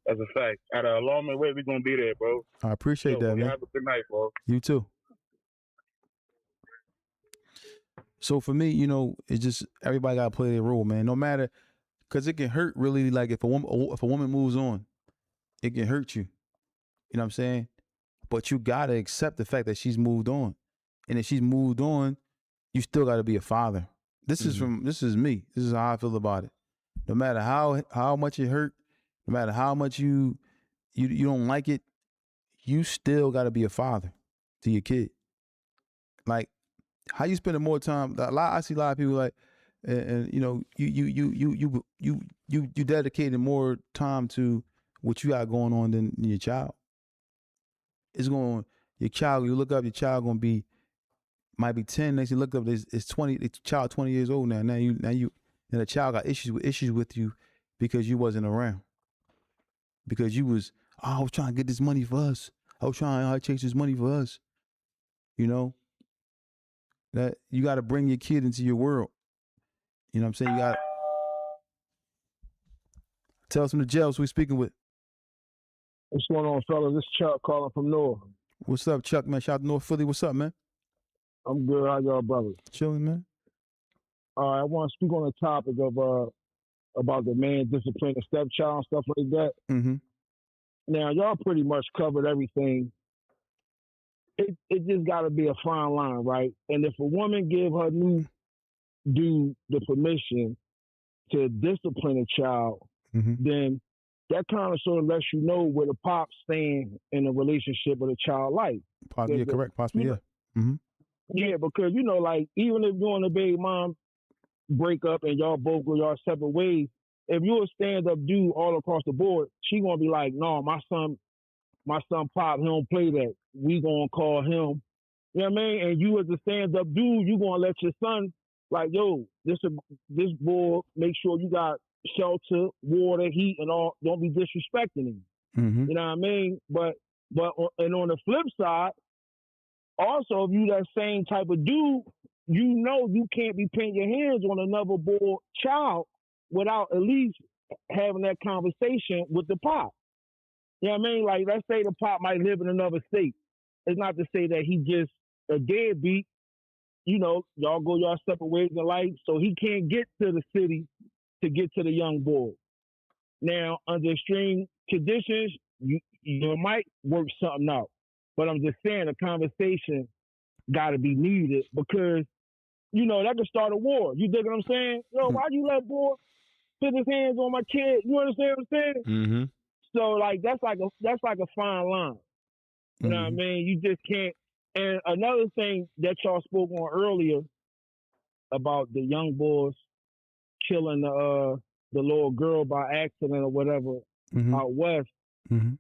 That's a fact. At a long way, we're gonna be there, bro. I appreciate that, man. Have a good night, bro. You too. So for me, it's just everybody gotta play their role, man. No matter, cause it can hurt really. Like if a woman moves on, it can hurt you. You know what I'm saying? But you gotta accept the fact that she's moved on, and if she's moved on, you still gotta be a father. This is me. This is how I feel about it. No matter how much it hurt, no matter how much you don't like it, you still gotta be a father to your kid. Like how you spending more time. I see a lot of people like, and you dedicated more time to what you got going on than your child. Your child. You look up, your child might be 10. Next you look up, it's 20. The child 20 years old now. Now the child got issues with you because you wasn't around. Because you was, I was trying to get this money for us. I was trying to chase this money for us. That you got to bring your kid into your world. You know what I'm saying? You got to tell us from the jails who we speaking with. What's going on, fellas? This is Chuck calling from North. What's up, Chuck, man? Shout out to North Philly. What's up, man? I'm good. How y'all brothers? Chilling, man. I want to speak on the topic of about the man disciplining a stepchild and stuff like that. Mm-hmm. Now, y'all pretty much covered everything. It just got to be a fine line, right? And if a woman give her new dude the permission to discipline a child, then that kind of sort of lets you know where the pops stand in a relationship with a child life. Yeah, correct. Possibly, yeah. Mm-hmm. Yeah, because, like, even if you and the baby mom break up and y'all both go y'all separate ways, if you're a stand-up dude all across the board, she going to be like, no, my son Pop, he don't play that. We going to call him. You know what I mean? And you as a stand-up dude, you going to let your son, like, yo, this boy, make sure you got shelter, water, heat, and all. Don't be disrespecting him. Mm-hmm. You know what I mean? But on the flip side, also, if you that same type of dude, you can't be putting your hands on another boy child without at least having that conversation with the pop. You know what I mean? Like, let's say the pop might live in another state. It's not to say that he just a deadbeat. Y'all go y'all separate ways in life, so he can't get to the city to get to the young boy. Now, under extreme conditions, you might work something out. But I'm just saying a conversation got to be needed because, that could start a war. You dig what I'm saying? Why you let boy put his hands on my kid? You understand what I'm saying? Mm-hmm. So, like, that's like a fine line. You know what I mean? You just can't. And another thing that y'all spoke on earlier about the young boys killing the little girl by accident or whatever out west. Mm-hmm.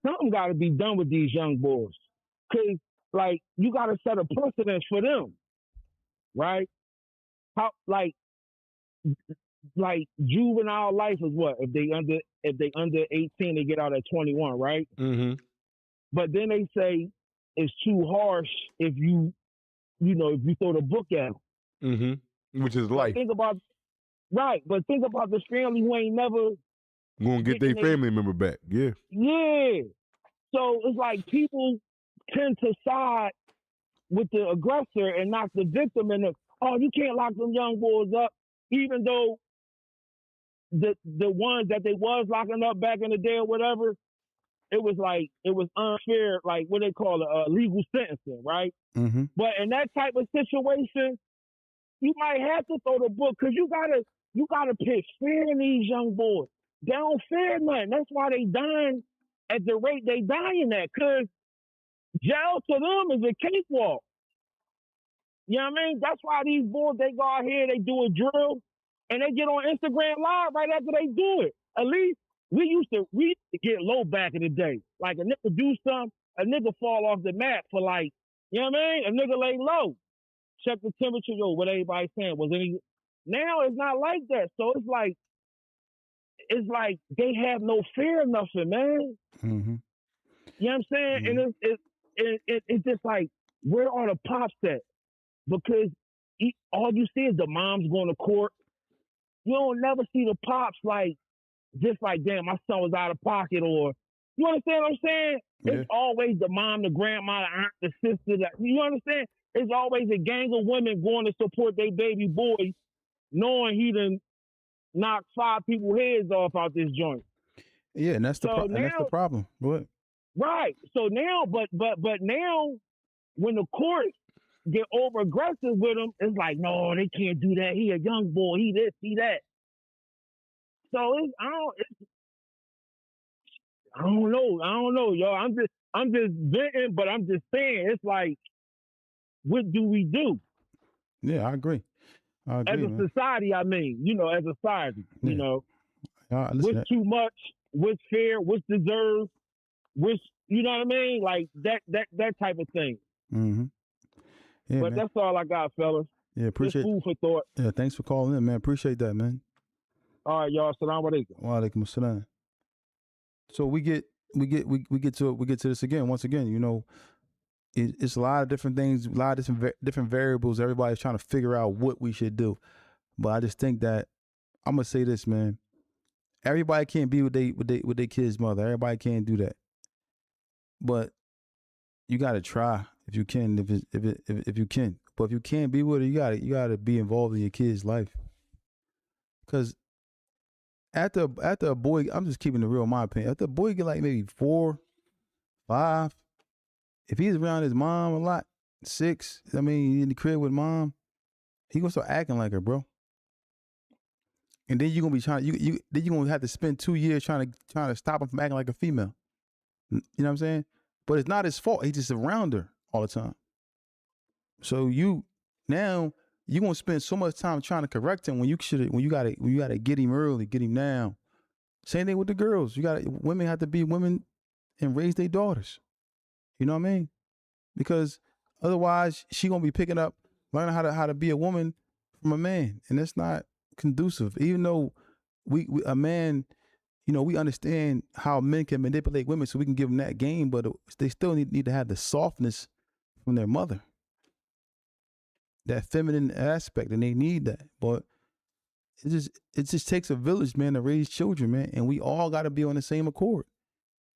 Something got to be done with these young boys, cause like you got to set a precedence for them, right? How like juvenile life is what if they under 18 they get out at 21, right? Mm-hmm. But then they say it's too harsh if you throw the book at them. Mm-hmm. Which is life. But think about this family who ain't never gonna get their family member back. Yeah. Yeah. So it's like people tend to side with the aggressor and not the victim. And you can't lock them young boys up, even though the ones that they was locking up back in the day or whatever, it was unfair, like what they call it, legal sentencing, right? Mm-hmm. But in that type of situation, you might have to throw the book because you gotta pitch fair in these young boys. they don't fear nothing. That's why they dying at the rate they dying at. Cause jail to them is a cakewalk. You know what I mean? That's why these boys, they go out here, they do a drill, and they get on Instagram Live right after they do it. At least we used to get low back in the day. Like a nigga do something, a nigga fall off the mat for like, you know what I mean? A nigga lay low. Check the temperature, yo, what everybody saying. Was any now it's not like that. So it's like they have no fear of nothing, man. Mm-hmm. You know what I'm saying? Mm-hmm. And it's just like, where are the pops at? Because all you see is the moms going to court. You don't never see the pops like, just like, damn, my son was out of pocket, or, you understand what I'm saying? Yeah. It's always the mom, the grandma, the aunt, the sister. You understand? It's always a gang of women going to support their baby boy, knowing he done knocked 5 people's heads off out this joint. Yeah, and that's the problem. What? Right. So now, but now, when the courts get over aggressive with him, it's like, no, they can't do that. He a young boy. He this, he that. So I don't know, yo. I'm just venting, but I'm just saying, it's like, what do we do? Yeah, I agree. As a society, I mean, as a society, what's too much, what's fair, what's deserved, what's, you know what I mean? Like that type of thing. Mm-hmm. Yeah, but man. That's all I got, fellas. Yeah, appreciate food for thought. Yeah, thanks for calling in, man. Appreciate that, man. All right, y'all. Assalamu alaikum. Wa alaikum assalam. So we get to this again. Once again, it's a lot of different things, a lot of different variables. Everybody's trying to figure out what we should do. But I just think that I'm gonna say this, man. Everybody can't be with their kid's mother. Everybody can't do that. But you gotta try if you can. If you can. But if you can't be with her, you gotta be involved in your kid's life. Because after a boy, I'm just keeping it real in my opinion. After a boy get like maybe 4, 5, if he's around his mom a lot, 6, I mean, in the crib with mom, he gonna start acting like her, bro. And then you're gonna be then you're gonna have to spend 2 years trying to stop him from acting like a female. You know what I'm saying? But it's not his fault. He's just around her all the time. So you're gonna spend so much time trying to correct him when you gotta get him early, get him now. Same thing with the girls. Women have to be women and raise their daughters. You know what I mean? Because otherwise she gonna be picking up, learning how to be a woman from a man, and that's not conducive. Even though a man, we understand how men can manipulate women, so we can give them that game, but they still need to have the softness from their mother, that feminine aspect, and they need that. But it just takes a village, man, to raise children, man, and we all got to be on the same accord,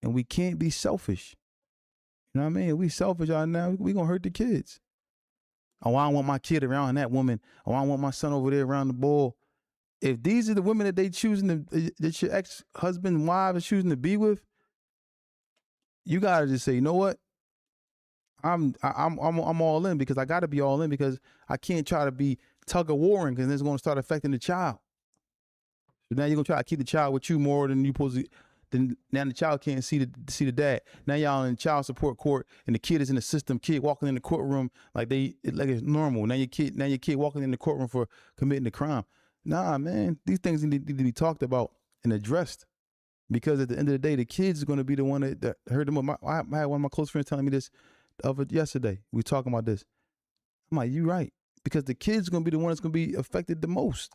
and we can't be selfish. You know what I mean? If we selfish out now, we gonna hurt the kids. Oh, I don't want my kid around that woman. Oh, I don't want my son over there around the ball. If these are the women that they choosing that your ex-husband and wife is choosing to be with, you gotta just say, you know what? I'm all in, because I gotta be all in, because I can't try to be tug of warring, because it's gonna start affecting the child. So now you're gonna try to keep the child with you more than you supposed to. Then now the child can't see the dad. Now y'all in child support court, and the kid is in the system. Kid walking in the courtroom like it's normal. Now your kid walking in the courtroom for committing a crime. Nah, man, these things need to be talked about and addressed, because at the end of the day, the kids are going to be the one that hurt them. I had one of my close friends telling me this yesterday. We were talking about this. I'm like, you right, because the kids are going to be the one that's going to be affected the most.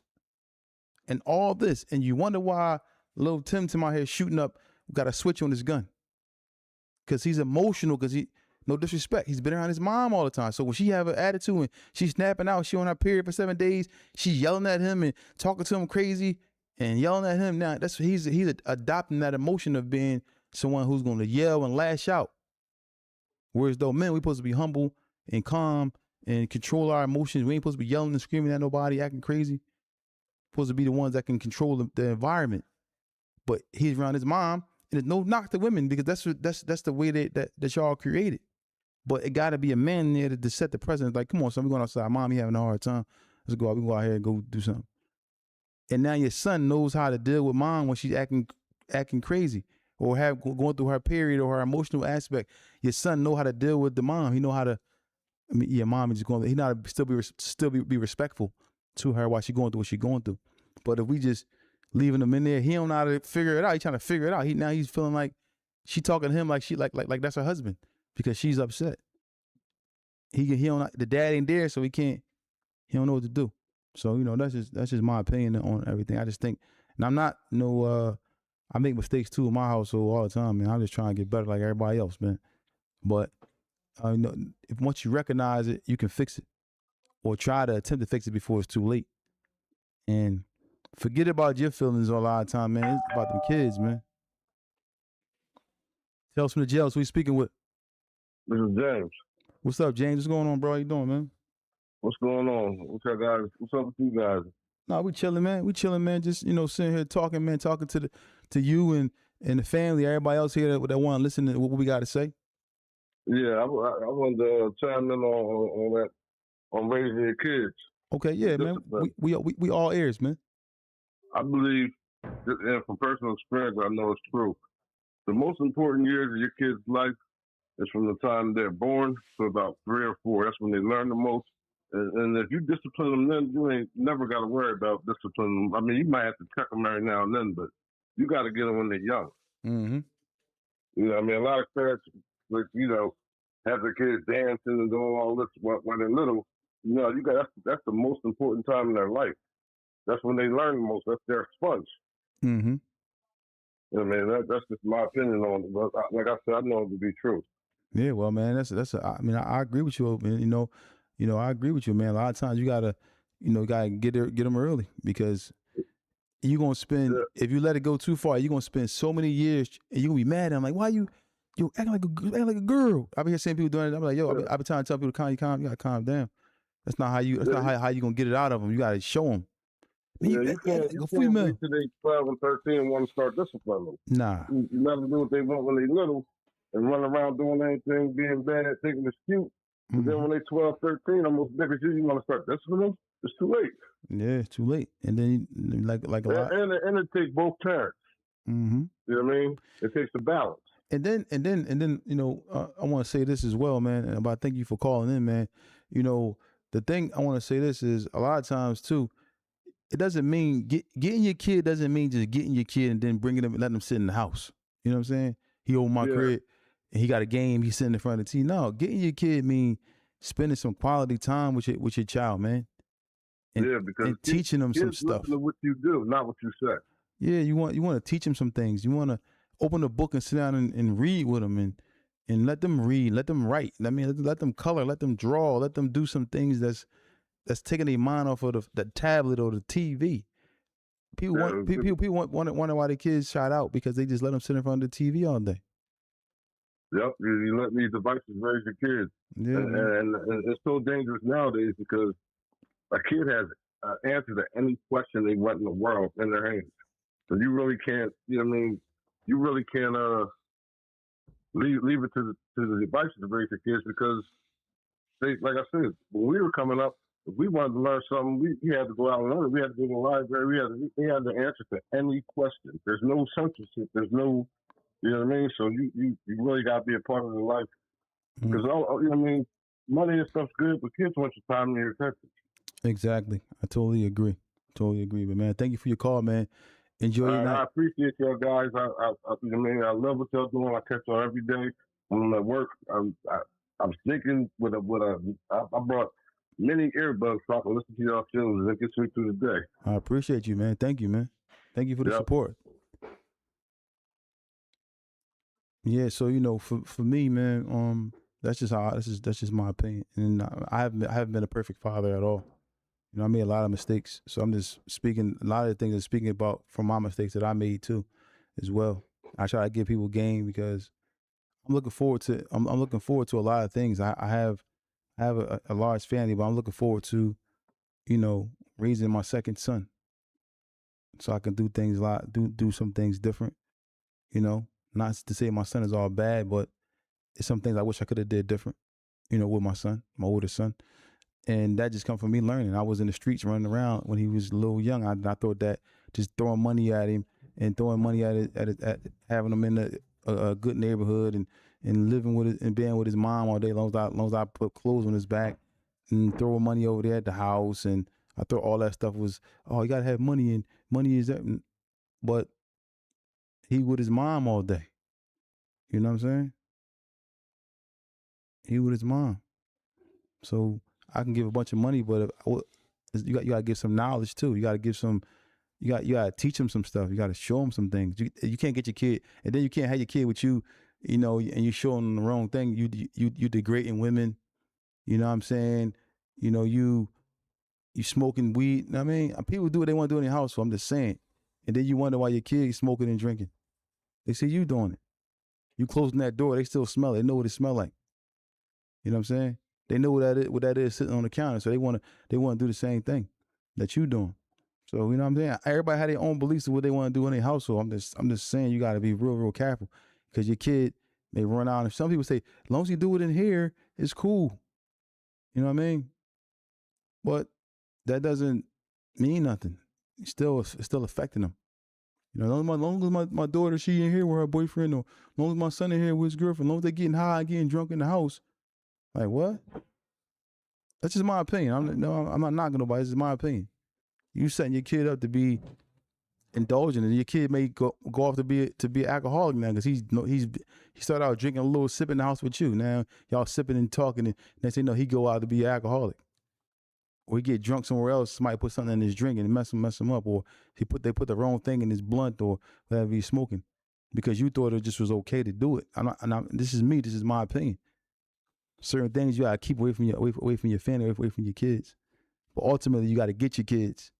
And all this, and you wonder why little Tim out here shooting up, got a switch on his gun, because he's emotional, because no disrespect, he's been around his mom all the time. So when she have an attitude and she's snapping out, she on her period for 7 days, she's yelling at him and talking to him crazy and yelling at him. Now he's adopting that emotion of being someone who's going to yell and lash out. Whereas though men, we supposed to be humble and calm and control our emotions. We ain't supposed to be yelling and screaming at nobody, acting crazy. Supposed to be the ones that can control the environment. But he's around his mom, and there's no knock to women, because that's the way that y'all created. But it got to be a man there to set the precedent. Like, come on, son, we going outside. Mom, you having a hard time. Let's go out. We go out here and go do something. And now your son knows how to deal with mom when she's acting crazy or going through her period or her emotional aspect. Your son know how to deal with the mom. He know how to. I mean, yeah, mom is going. He know how to still be respectful to her while she's going through what she's going through. But if we just leaving him in there, he don't know how to figure it out. He's trying to figure it out. He's feeling like she talking to him like she like that's her husband because she's upset. He don't. The dad ain't there, so he don't know what to do. So, you know, that's just my opinion on everything. I just think, and I'm not I make mistakes too in my household all the time, man. I'm just trying to get better like everybody else, man. But you know, if once you recognize it, you can fix it, or try to attempt to fix it before it's too late. And forget about your feelings a lot of time, man. It's about them kids, man. Tales from the Jails. Who you speaking with? This is James. What's up, James? What's going on, bro? How you doing, man? What's going on? What's up, guys? What's up with you guys? No, we chilling, man. We chilling, man. Just, you know, sitting here talking, man. Talking to you and the family, everybody else here that want to listen to what we got to say. Yeah, I wanted to chime in on that, on raising your kids. Okay, yeah, man. We all ears, man. I believe, and from personal experience, I know it's true. The most important years of your kid's life is from the time they're born to about 3 or 4. That's when they learn the most. And if you discipline them then, you ain't never got to worry about disciplining them. I mean, you might have to check them every now and then, but you got to get them when they're young. Mm-hmm. You know, I mean, a lot of parents, like, you know, have their kids dancing and doing all this when they're little. You know, that's the most important time in their life. That's when they learn the most. That's their sponge. Mm-hmm. You know, man, that's just my opinion on it. But like I said, I know it to be true. Yeah, well, man, I mean, I agree with you, man. You know, I agree with you, man. A lot of times you gotta get them early because you're gonna spend if you let it go too far, you're gonna spend so many years and you're gonna be mad at them. Like, why you acting like a girl? I've been seeing people doing it. I'm like, yo, I've been trying to tell people you gotta calm down. That's not how you gonna get it out of them. You gotta show them. You can't wait till they 12 and 13 and want to start disciplining them. Nah. You never do what they want when they're little and run around doing anything, being bad, thinking it's cute. But then when they're 12, 13, almost big as you want to start disciplining them, it's too late. Yeah, it's too late. And then like a lot. And it takes both parents. Mm-hmm. You know what I mean? It takes a balance. And then you know, I want to say this as well, man. And I thank you for calling in, man. You know, the thing I want to say this is a lot of times too, it doesn't mean getting your kid doesn't mean just getting your kid and then bringing them and letting them sit in the house. You know what I'm saying? He over my crib and he got a game. He's sitting in front of the TV. No, getting your kid mean spending some quality time with your child, man. And, because teaching them some stuff. Listen to what you do, not what you say. Yeah, you want to teach them some things. You want to open a book and sit down and read with them and let them read, let them write. I mean, let them color, let them draw, let them do some things that's taking their mind off of the tablet or the TV. People wonder why their kids shot out because they just let them sit in front of the TV all day. Yep, you let these devices raise your kids. Yeah, and it's so dangerous nowadays because a kid has an answer to any question they want in the world in their hands. So you really can't, you know what I mean? You really can't leave it to the devices to raise your kids because they, like I said, when we were coming up, if we wanted to learn something, we had to go out and learn it. We had to go to the library. We had the answer to any question. There's no censorship. There's no, you know what I mean? So you really got to be a part of the life. Because, you know what I mean? Money and stuff's good, but kids want your time and your attention. Exactly. I totally agree. But, man, thank you for your call, man. Enjoy your night. I appreciate y'all guys. I love what y'all doing. I catch y'all every day. When I'm at work, I'm thinking I brought many earbuds so I can listen to y'all shows and it gets me through the day. I appreciate you, man. Thank you, man. Thank you for the support. Yeah, so you know, for me, man, that's just my opinion, and I haven't been a perfect father at all. You know, I made a lot of mistakes, so I'm just speaking a lot of the things I'm speaking about from my mistakes that I made too, as well. I try to give people game because I'm looking forward to a lot of things. I have a large family, but I'm looking forward to, you know, raising my second son, so I can do things do some things different. You know, not to say my son is all bad, but it's some things I wish I could have did different. You know, with my son, my older son. And that just come from me learning. I was in the streets running around when he was a little young. I thought that just throwing money at him and throwing money at having him in a good neighborhood and living with it and being with his mom all day, long as I put clothes on his back and throwing money over there at the house. And I thought all that stuff was, oh, you got to have money, and money is that. But he with his mom all day. You know what I'm saying? He with his mom. So I can give a bunch of money, but you got to give some knowledge too. You got to give some. You got to teach him some stuff. You got to show him some things. You can't get your kid, and then you can't have your kid with you, and you showing them the wrong thing. You degrading women. You know what I'm saying? You smoking weed. You know what I mean, people do what they want to do in their house. So I'm just saying, and then you wonder why your kid is smoking and drinking. They see you doing it. You closing that door, they still smell it. They know what it smell like. You know what I'm saying? They know what that is sitting on the counter. So they want to do the same thing that you doing. So, you know what I'm saying? Everybody had their own beliefs of what they want to do in their household. I'm just saying you got to be real, real careful because your kid may run out. And some people say, as long as you do it in here, it's cool. You know what I mean? But that doesn't mean nothing. It's still affecting them. You know, as long as my daughter, she in here with her boyfriend, or as long as my son in here with his girlfriend, as long as they getting high and getting drunk in the house, like what? That's just my opinion. I'm not knocking nobody. This is my opinion. You setting your kid up to be indulgent, and your kid may go off to be an alcoholic now because he started out drinking a little sip in the house with you. Now y'all sipping and talking, and next thing you know he go out to be an alcoholic, or he get drunk somewhere else. Somebody put something in his drink and mess him up, or they put the wrong thing in his blunt or whatever he's smoking because you thought it just was okay to do it. This is me. This is my opinion. Certain things you gotta keep away from your family, away from your kids. But ultimately, you got to get your kids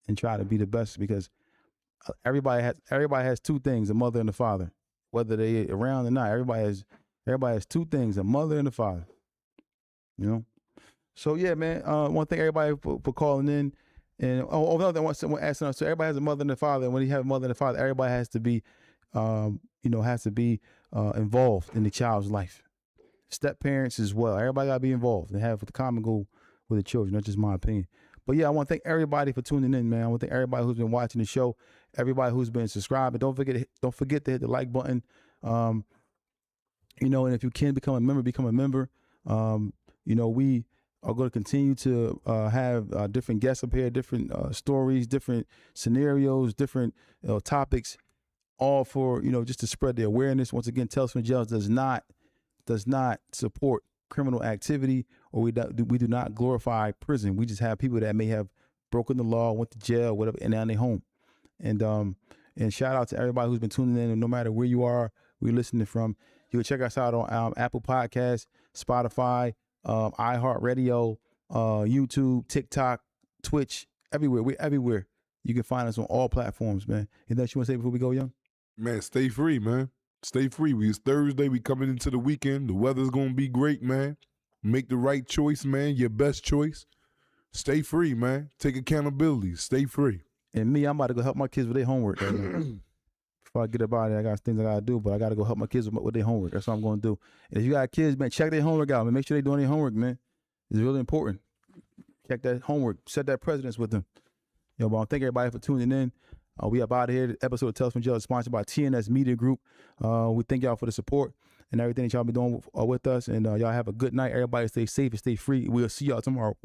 and try to be the best because everybody has two things: a mother and a father. Whether they around or not, everybody has two things: a mother and a father. You know. So yeah, man. I want to thank everybody for calling in. And another thing, someone asking us. So everybody has a mother and a father. And when you have a mother and a father, everybody has to be, involved in the child's life. Step parents as well. Everybody got to be involved and have the common goal with the children. That's just my opinion. But yeah, I want to thank everybody for tuning in, man. I want to thank everybody who's been watching the show, everybody who's been subscribing. Don't forget to hit the like button. And if you can become a member. We are going to continue to have different guests up here, different stories, different scenarios, different topics, all for just to spread the awareness. Once again, Tales from the Jails does not support criminal activity, or we do not glorify prison. We just have people that may have broken the law, went to jail, whatever, and now they're home. And shout out to everybody who's been tuning in, and no matter where you are, we're listening from. You can check us out on Apple Podcasts, Spotify, iHeartRadio, YouTube, TikTok, Twitch, everywhere. We're everywhere. You can find us on all platforms, man. Anything else you want to say before we go, Young? Man, stay free, man. Stay free. It's Thursday. We coming into the weekend. The weather's going to be great, man. Make the right choice, man. Your best choice. Stay free, man. Take accountability. Stay free. And me, I'm about to go help my kids with their homework. Before I get up out of there, I got things I got to do, but I got to go help my kids with their homework. That's what I'm going to do. And if you got kids, man, check their homework out, man. Make sure they're doing their homework, man. It's really important. Check that homework. Set that precedence with them. But I thank everybody for tuning in. We up out of here. The episode of Tales from Jail is sponsored by TNS Media Group. We thank y'all for the support and everything that y'all been doing with us. And y'all have a good night. Everybody stay safe and stay free. We'll see y'all tomorrow.